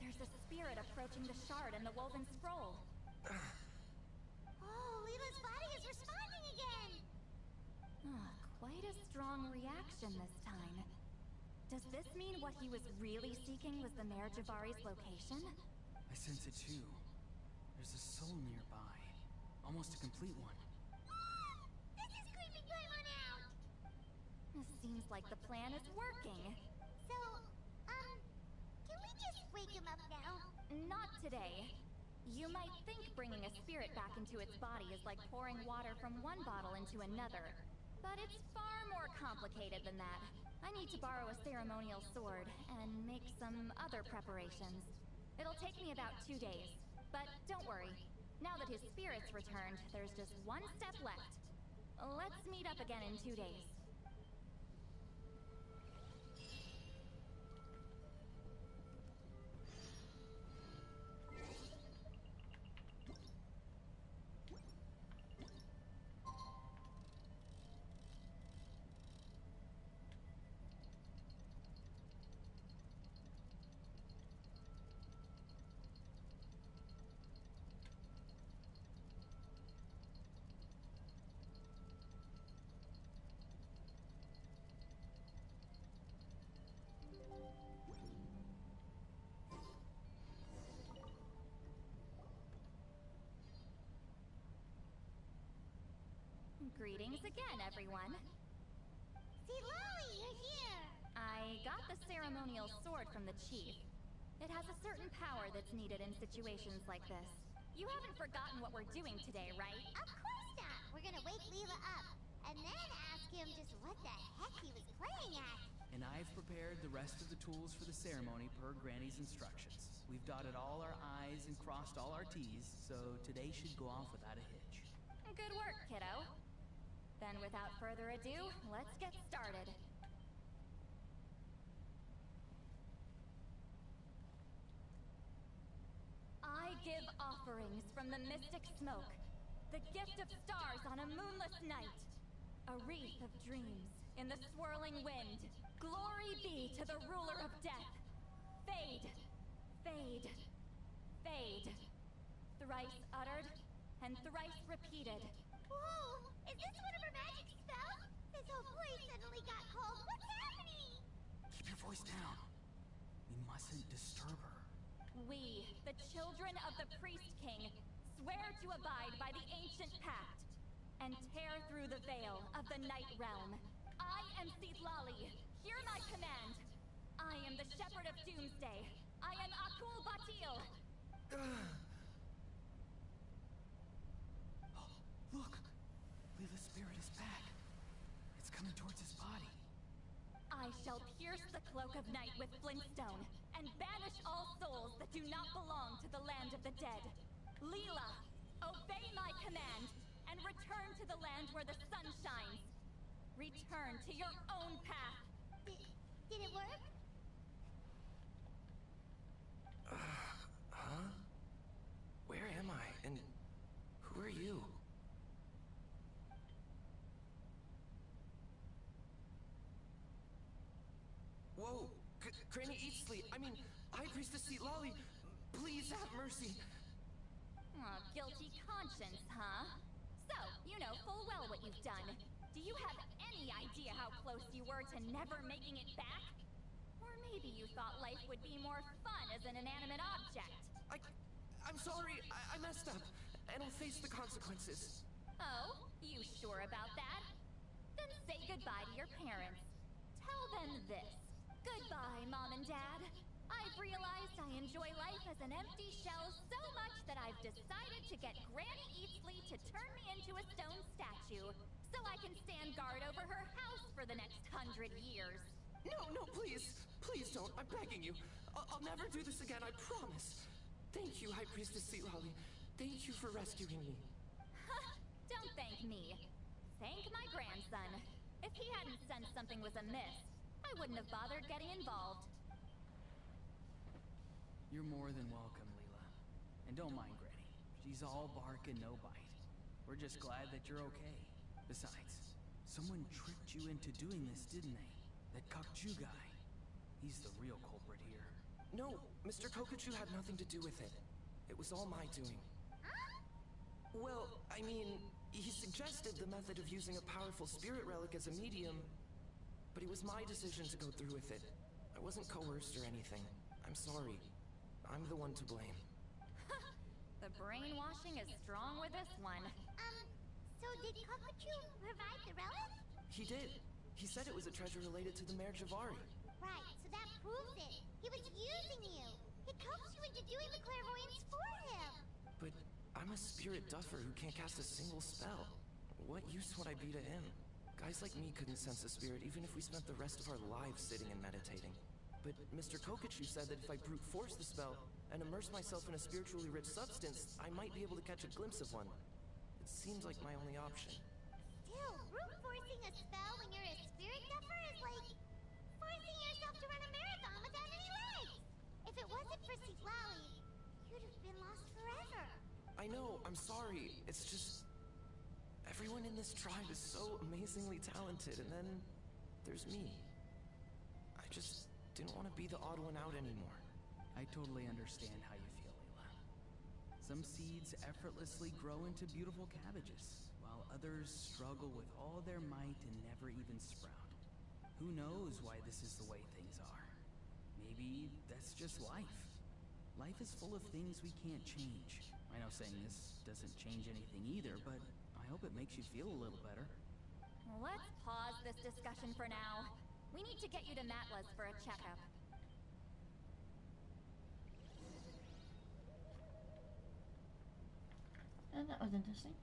S5: There's a spirit approaching the shard and the woven scroll.
S2: Oh, Leela's body is responding again!
S5: Quite a strong reaction this time. Does this mean what he was really seeking was the Mare Javari's location?
S3: I sense it too. There's a soul nearby. Almost a complete one.
S2: This is creeping Paimon out!
S5: It seems like the plan is working.
S2: So, can we just wake him up now?
S5: Not today. You might think bringing a spirit back into its body is like pouring water from one bottle into another. But it's far more complicated than that. I need to borrow a ceremonial sword and make some other preparations. It'll take me about 2 days. But don't worry. Now that his spirit's returned, there's just one step left. Let's meet up again in 2 days. Greetings again, everyone.
S2: See, Lolly, you're here!
S5: I got the ceremonial sword from the chief. It has a certain power that's needed in situations like this. You haven't forgotten what we're doing today, right?
S2: Of course not! We're gonna wake Leela up, and then ask him just what the heck he was playing at.
S3: And I've prepared the rest of the tools for the ceremony per Granny's instructions. We've dotted all our I's and crossed all our T's, so today should go off without a hitch.
S5: Good work, kiddo. Then without further ado, let's get started. I give offerings from the mystic smoke, the gift of stars on a moonless night, a wreath of dreams in the swirling wind. Glory be to the ruler of death. Fade, fade, fade. Thrice uttered and thrice repeated.
S2: Whoa! Is this one of her magic spells? This whole place suddenly got cold. What's happening?
S3: Keep your voice down. We mustn't disturb her.
S5: We, the children of the Priest King, swear to abide by the ancient pact and tear through the veil of the Night Realm. I am Seedlali. Hear my command. I am the Shepherd of Doomsday. I am Akul Batil.
S3: Look! Leela's spirit is back. It's coming towards his body.
S5: I shall pierce the cloak of night with flintstone and banish all souls that do not belong to the land of the dead. Leela, obey my command and return to the land where the sun shines. Return to your own path.
S2: Did it work?
S8: Huh? Where am I? And who are you? Whoa! Granny Eatsley! I mean, High Priestess Seedlali! Please have mercy!
S5: Oh, guilty conscience, huh? So, you know full well what you've done. Do you have any idea how close you were to never making it back? Or maybe you thought life would be more fun as an inanimate object.
S8: I'm sorry, I messed up, and I'll face the consequences.
S5: Oh? You sure about that? Then say goodbye to your parents. Tell them this. Goodbye, Mom and Dad. I've realized I enjoy life as an empty shell so much that I've decided to get Granny Eatsley to turn me into a stone statue, so I can stand guard over her house for the next 100 years.
S8: No, please. Please don't. I'm begging you. I'll never do this again, I promise. Thank you, High Priestess Sealali. Thank you for rescuing me.
S5: Don't thank me. Thank my grandson. If he hadn't sensed something was amiss, I wouldn't have bothered getting involved.
S3: You're more than welcome, Leela. And don't mind Granny. She's all bark and no bite. We're just glad that you're okay. Besides, someone tricked you into doing this, didn't they? That Kokju guy. He's the real culprit here.
S8: No, Mr. Kokachu had nothing to do with it. It was all my doing. Well, I mean, he suggested the method of using a powerful spirit relic as a medium, but it was my decision to go through with it. I wasn't coerced or anything. I'm sorry. I'm the one to blame.
S5: The brainwashing is strong with this one.
S2: So did Kokachu provide the relic?
S8: He did. He said it was a treasure related to the Mare Javari.
S2: Right, so that proves it. He was using you. He coaxed you into doing the clairvoyance for him.
S8: But I'm a spirit duffer who can't cast a single spell. What use would I be to him? Guys like me couldn't sense a spirit even if we spent the rest of our lives sitting and meditating. But Mr. Kokachu said that if I brute force the spell and immerse myself in a spiritually rich substance, I might be able to catch a glimpse of one. It seems like my only option.
S2: Still, brute forcing a spell when you're a spirit duffer is like forcing yourself to run a marathon without any legs. If it wasn't for Siglali, you'd have been lost forever.
S8: I know, I'm sorry. It's just... everyone in this tribe is so amazingly talented, and then there's me. I just didn't want to be the odd one out anymore.
S3: I totally understand how you feel, Leela. Some seeds effortlessly grow into beautiful cabbages, while others struggle with all their might and never even sprout. Who knows why this is the way things are? Maybe that's just life. Life is full of things we can't change. I know saying this doesn't change anything either, but I hope it makes you feel a little better.
S5: Let's pause this discussion for now. We need to get you to Matla's for a checkup.
S1: And that was interesting.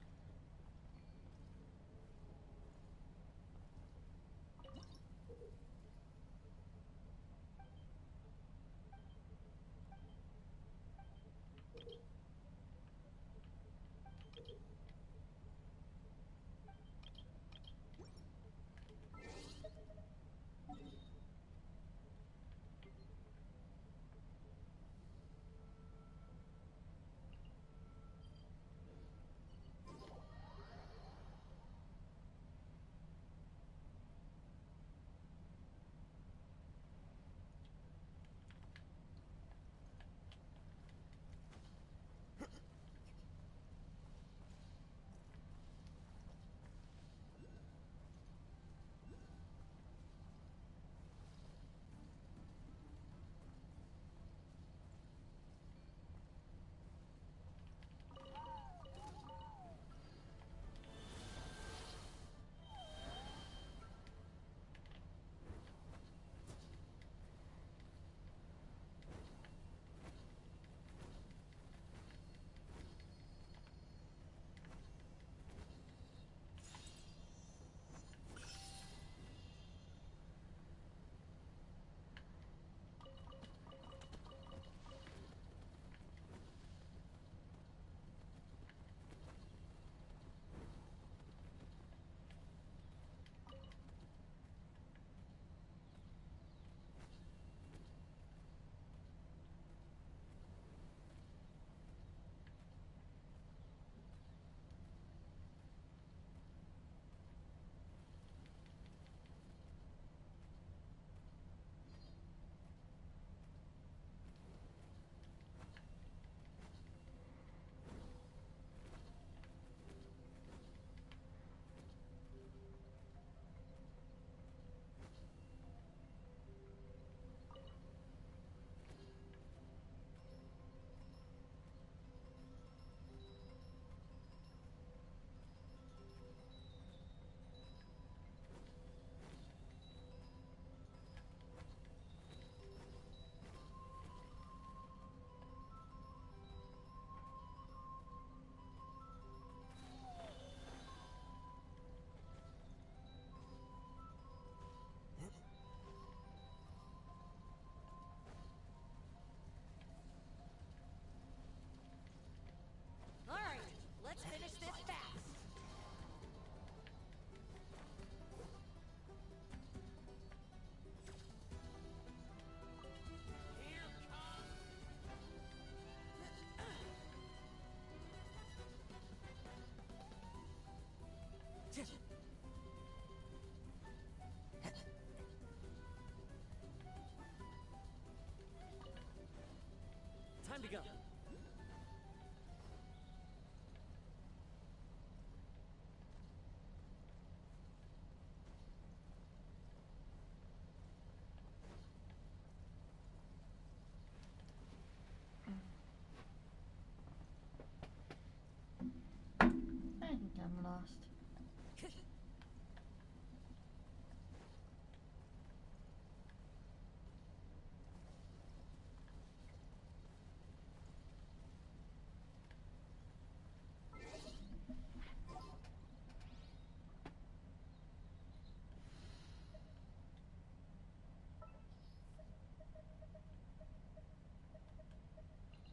S1: fast.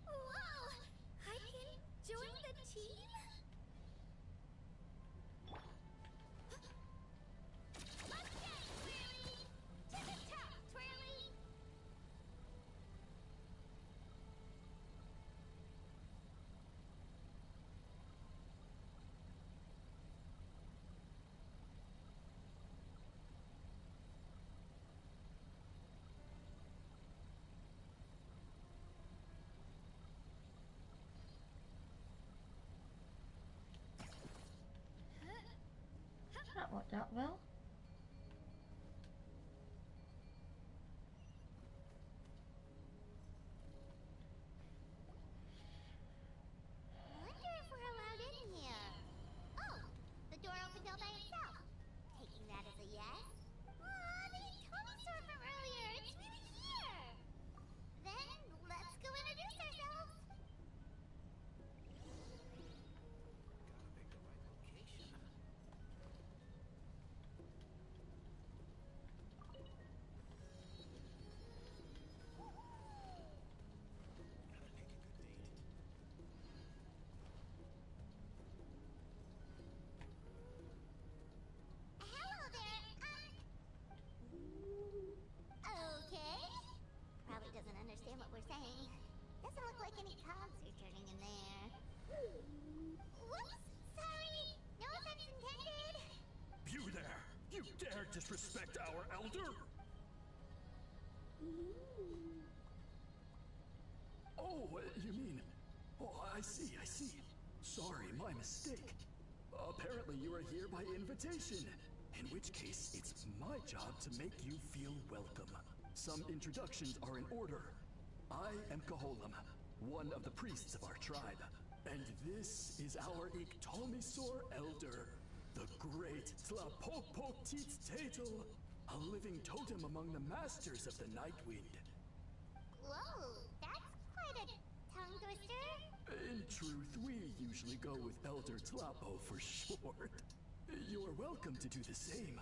S5: Whoa! I can join the team? Let's get it, Twirly! Tick-tock, Twirly!
S1: That worked out well.
S2: Wonder if we're allowed in here. Oh, the door opened all by itself. Taking that as a yes. Aw, the Iktomi store from earlier. It's really here. Then let's go introduce ourselves.
S8: Gotta pick the right location.
S2: Hello there. Okay. Probably doesn't understand what we're saying. Doesn't look like any cogs are turning in there. Whoops. Sorry. No offense intended.
S6: You there! You dare disrespect our elder? Oh, you mean... Oh, I see. Sorry, my mistake. Apparently you are here by invitation. In which case, it's my job to make you feel welcome. Some introductions are in order. I am Kaholam, one of the priests of our tribe. And this is our Iktomisor elder, the great Tlapopotit Tatel, a living totem among the masters of the Nightwind.
S2: Whoa, that's quite a tongue twister.
S6: In truth, we usually go with Elder Tlapo for short. You're welcome to do the same.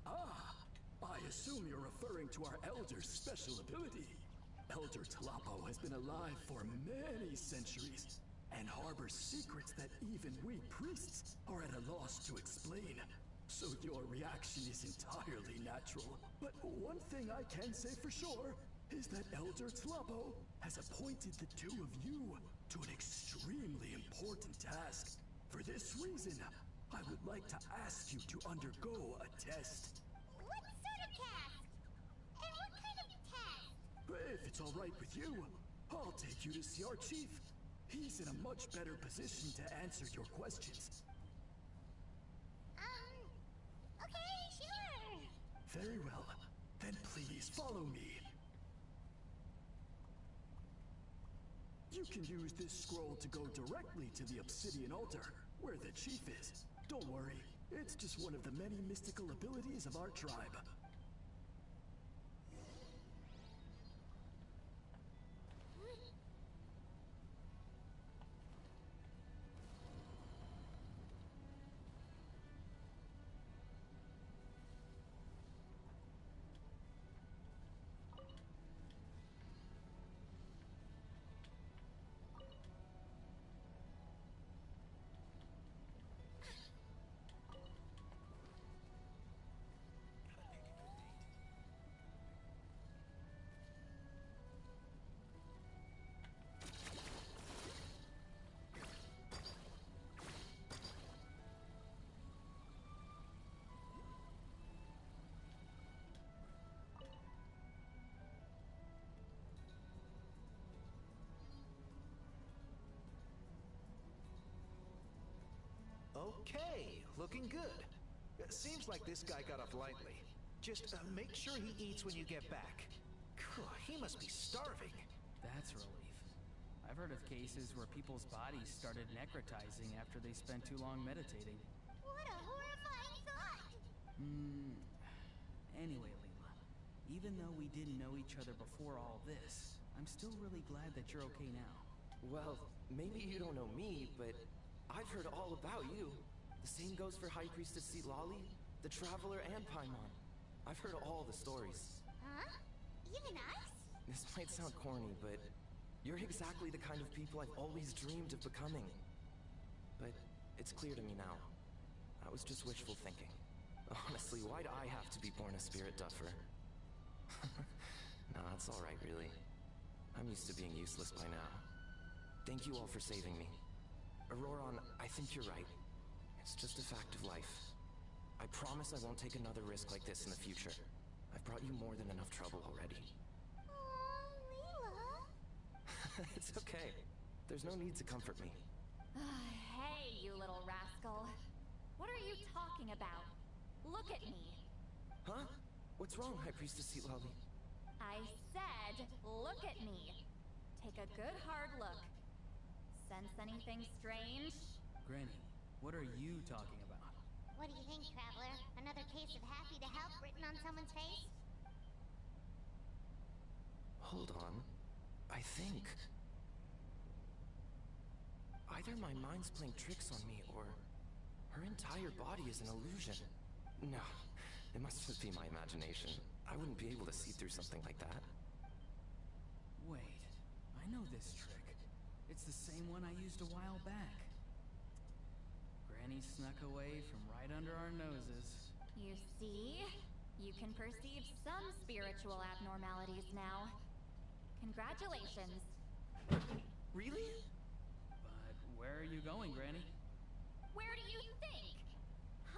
S6: Ah, I assume you're referring to our Elder's special ability. Elder Tlapo has been alive for many centuries and harbors secrets that even we priests are at a loss to explain. So your reaction is entirely natural. But one thing I can say for sure is that Elder Tlapo has appointed the two of you to an extremely important task. For this reason, I would like to ask you to undergo a test.
S2: What sort of task? And what kind of test?
S6: If it's all right with you, I'll take you to see our chief. He's in a much better position to answer your questions.
S2: Okay, sure.
S6: Very well. Then please follow me. You can use this scroll to go directly to the obsidian altar, where the chief is. Don't worry, it's just one of the many mystical abilities of our tribe.
S7: Okay, looking good. Seems like this guy got off lightly. Just make sure he eats when you get back. He must be starving.
S3: That's a relief. I've I've heard of cases where people's bodies started necrotizing after they spent too long meditating.
S2: What a horrifying thought!
S3: Anyway, Leela, even though we didn't know each other before all this, I'm still really glad that you're okay now.
S8: Well, maybe you don't know me, but I've heard all about you. The same goes for High Priestess Lali, the Traveler, and Paimon. I've heard all the stories.
S2: Huh? Even us?
S8: This might sound corny, but you're exactly the kind of people I've always dreamed of becoming. But it's clear to me now. That was just wishful thinking. Honestly, why'd I have to be born a spirit duffer? Nah, it's alright, really. I'm used to being useless by now. Thank you all for saving me. Auroron, I think you're right. It's just a fact of life. I promise I won't take another risk like this in the future. I've brought you more than enough trouble already.
S2: Oh, Leela.
S8: It's okay. There's no need to comfort me.
S5: Hey, you little rascal. What are you talking about? Look at me.
S8: Huh? What's wrong, High Priestess Lali?
S5: I said, look at me. Take a good hard look. Sense anything strange?
S3: Granny, what are you talking about?
S2: What do you think, Traveler? Another case of happy to help written on someone's face?
S8: Hold on. I think... either my mind's playing tricks on me, or... her entire body is an illusion. No, it must just be my imagination. I wouldn't be able to see through something like that.
S3: Wait, I know this trick. It's the same one I used a while back. Granny snuck away from right under our noses.
S5: You see? You can perceive some spiritual abnormalities now. Congratulations.
S8: Really?
S3: But where are you going, Granny?
S5: Where do you think?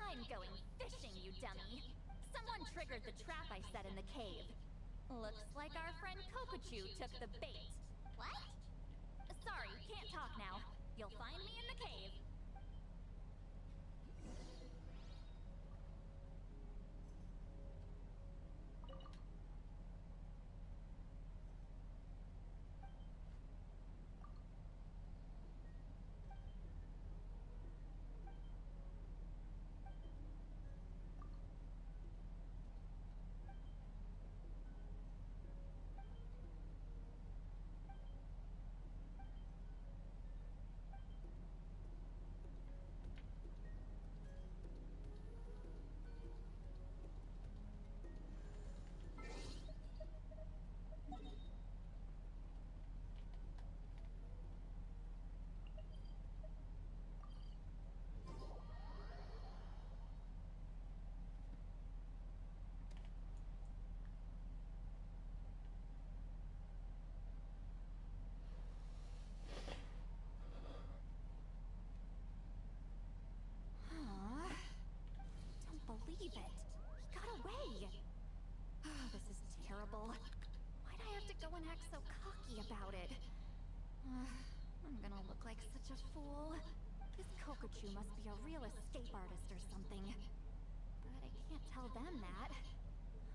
S5: I'm going fishing, you dummy. Someone triggered the trap I set in the cave. Looks like our friend Kokochu took the bait.
S2: What?
S5: Sorry, can't talk now. You'll find me in the cave. Believe it. He got away. Oh, this is terrible. Why'd I have to go and act so cocky about it? I'm gonna look like such a fool. This Kokochu must be a real escape artist or something. But I can't tell them that.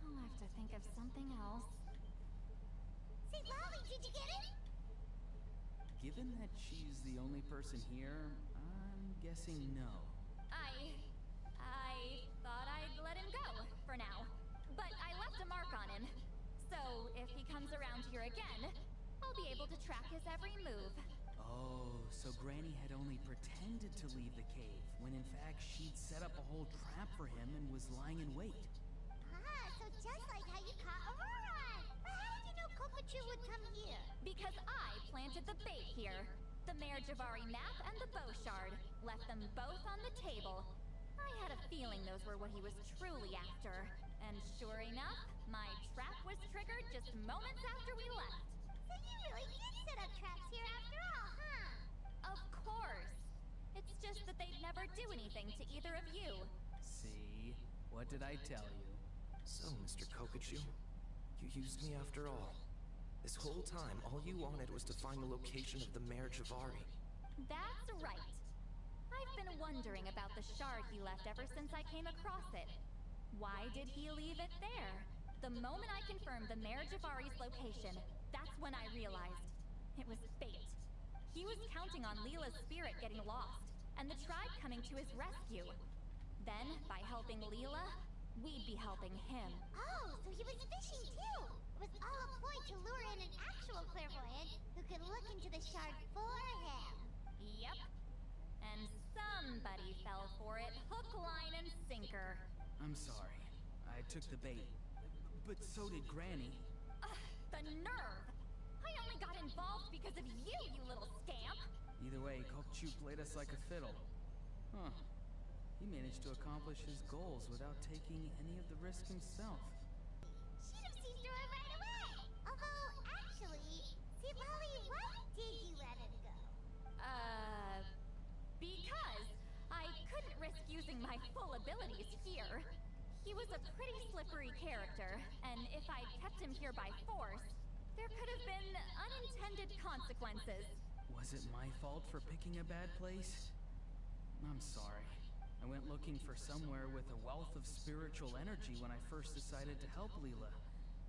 S5: I'll have to think of something else.
S2: Say, Lali, did you get it?
S3: Given that she's the only person here, I'm guessing no.
S5: I thought I'd let him go, for now. But I left a mark on him. So, if he comes around here again, I'll be able to track his every move.
S3: Oh, so Granny had only pretended to leave the cave, when in fact she'd set up a whole trap for him and was lying in wait.
S2: Ah, so just like how you caught Auroron! But how did you know Kokochu would come here?
S5: Because I planted the bait here. The Mare Javari map and the bow shard. Left them both on the table. I had a feeling those were what he was truly after. And sure enough, my trap was triggered just moments after we left.
S2: So you really did set up traps here after all, huh?
S5: Of course. It's just that they'd never do anything to either of you.
S3: See? What did I tell you?
S8: So, Mr. Kokochu, you used me after all. This whole time, all you wanted was to find the location of the Mare Javari.
S5: That's right. I've been wondering about the shard he left ever since I came across it. Why did he leave it there? The moment I confirmed the Mare Javari's location, that's when I realized it was fate. he was counting on Leela's spirit getting lost, and the tribe coming to his rescue. Then, by helping Leela, we'd be helping him.
S2: Oh, so he was fishing too! It was all a ploy to lure in an actual clairvoyant who could look into the shard for him.
S5: Yep. And somebody fell for it, hook, line, and sinker.
S3: I'm sorry. I took the bait. But so did Granny.
S5: The nerve! I only got involved because of you, you little scamp!
S3: Either way, Kokchu played us like a fiddle. Huh. He managed to accomplish his goals without taking any of the risk himself.
S2: Should have seen through it right away! Although, actually, see, Polly, what did you let him go?
S5: Because I couldn't risk using my full abilities here. He was a pretty slippery character, and if I'd kept him here by force, there could have been unintended consequences.
S3: Was it my fault for picking a bad place? I'm sorry. I went looking for somewhere with a wealth of spiritual energy when I first decided to help Leela,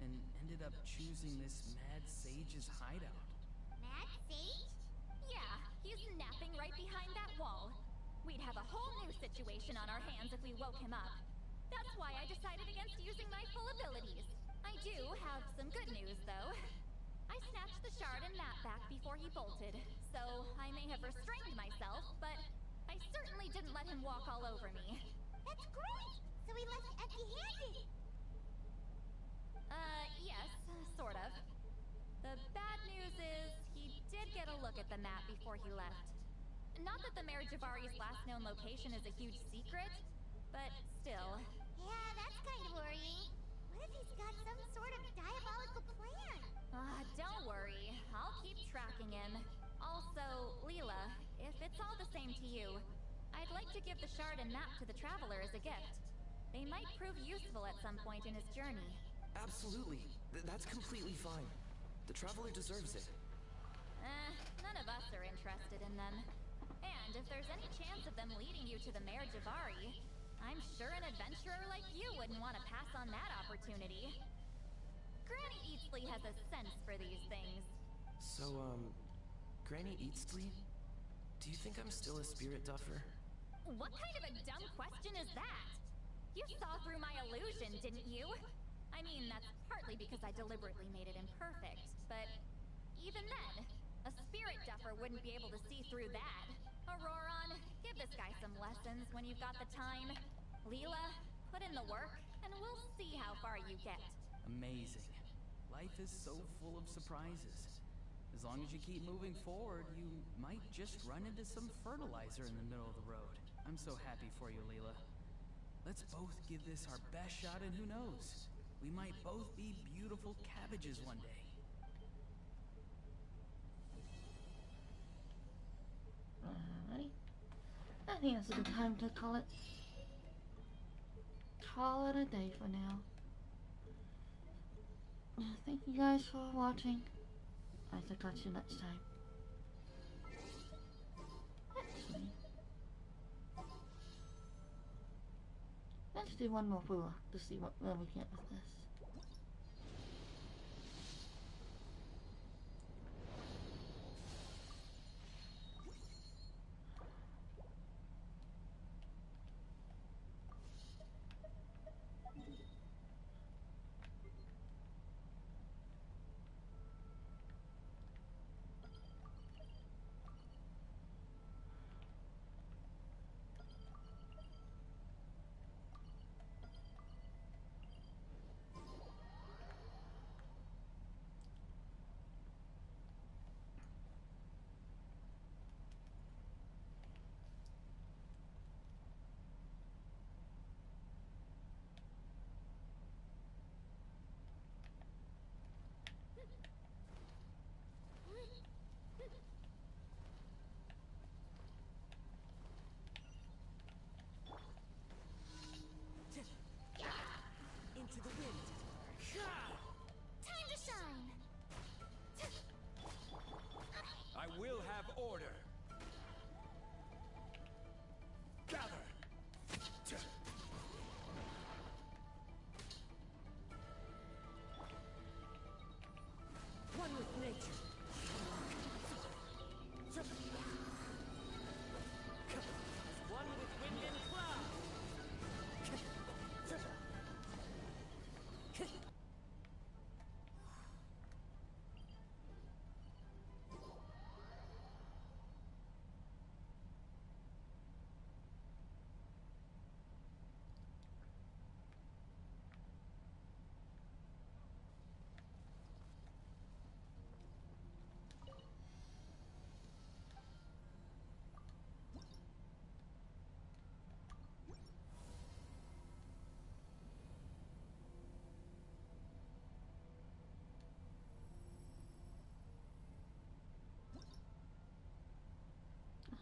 S3: and ended up choosing this mad sage's hideout.
S2: Mad Sage?
S5: Yeah, he's napping right behind that wall. We'd have a whole new situation on our hands if we woke him up. That's why I decided against using my full abilities. I do have some good news, though. I snatched the shard and map back before he bolted, so I may have restrained myself, but I certainly didn't let him walk all over me.
S2: That's great! So he left empty-handed!
S5: Yes, sort of. The bad news is, he did get a look at the map before he left. Not that the Mayor Javari's last known location is a huge secret, but still.
S2: Yeah, that's kind of worrying. What if he's got some sort of diabolical plan?
S5: Don't worry. I'll keep tracking him. Also, Leela, if it's all the same to you, I'd like to give the shard and map to the Traveler as a gift. They might prove useful at some point in his journey.
S8: Absolutely. That's completely fine. The Traveler deserves it.
S5: None of us are interested in them. And if there's any chance of them leading you to the Mayor Javari, I'm sure an adventurer like you wouldn't want to pass on that opportunity. Granny Eatsley has a sense for these things.
S8: So, Granny Eatsley? Do you think I'm still a spirit duffer?
S5: What kind of a dumb question is that? You saw through my illusion, didn't you? I mean, that's partly because I deliberately made it imperfect, but even then, a spirit duffer wouldn't be able to see through that. Auroron, give this guy some lessons when you've got the time. Leela, put in the work, and we'll see how far you get.
S3: Amazing. Life is so full of surprises. As long as you keep moving forward, you might just run into some fertilizer in the middle of the road. I'm so happy for you, Leela. Let's both give this our best shot, and who knows? We might both be beautiful cabbages one day.
S1: Alrighty. I think that's a good time to call it a day for now. Thank you guys for watching. I shall catch you next time. Actually, let's do one more Fula to see where we get with this.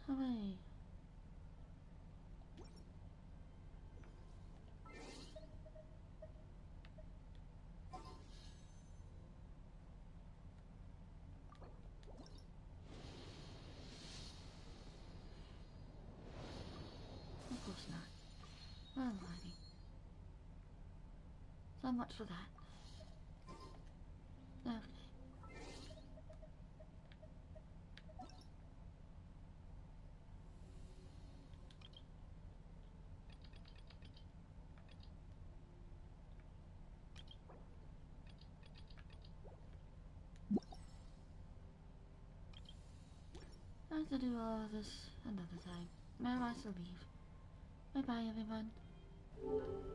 S1: Hooray. Of course not. Alrighty. So much for that. Okay. I have to do all of this another time. Now I shall leave. Bye bye, everyone.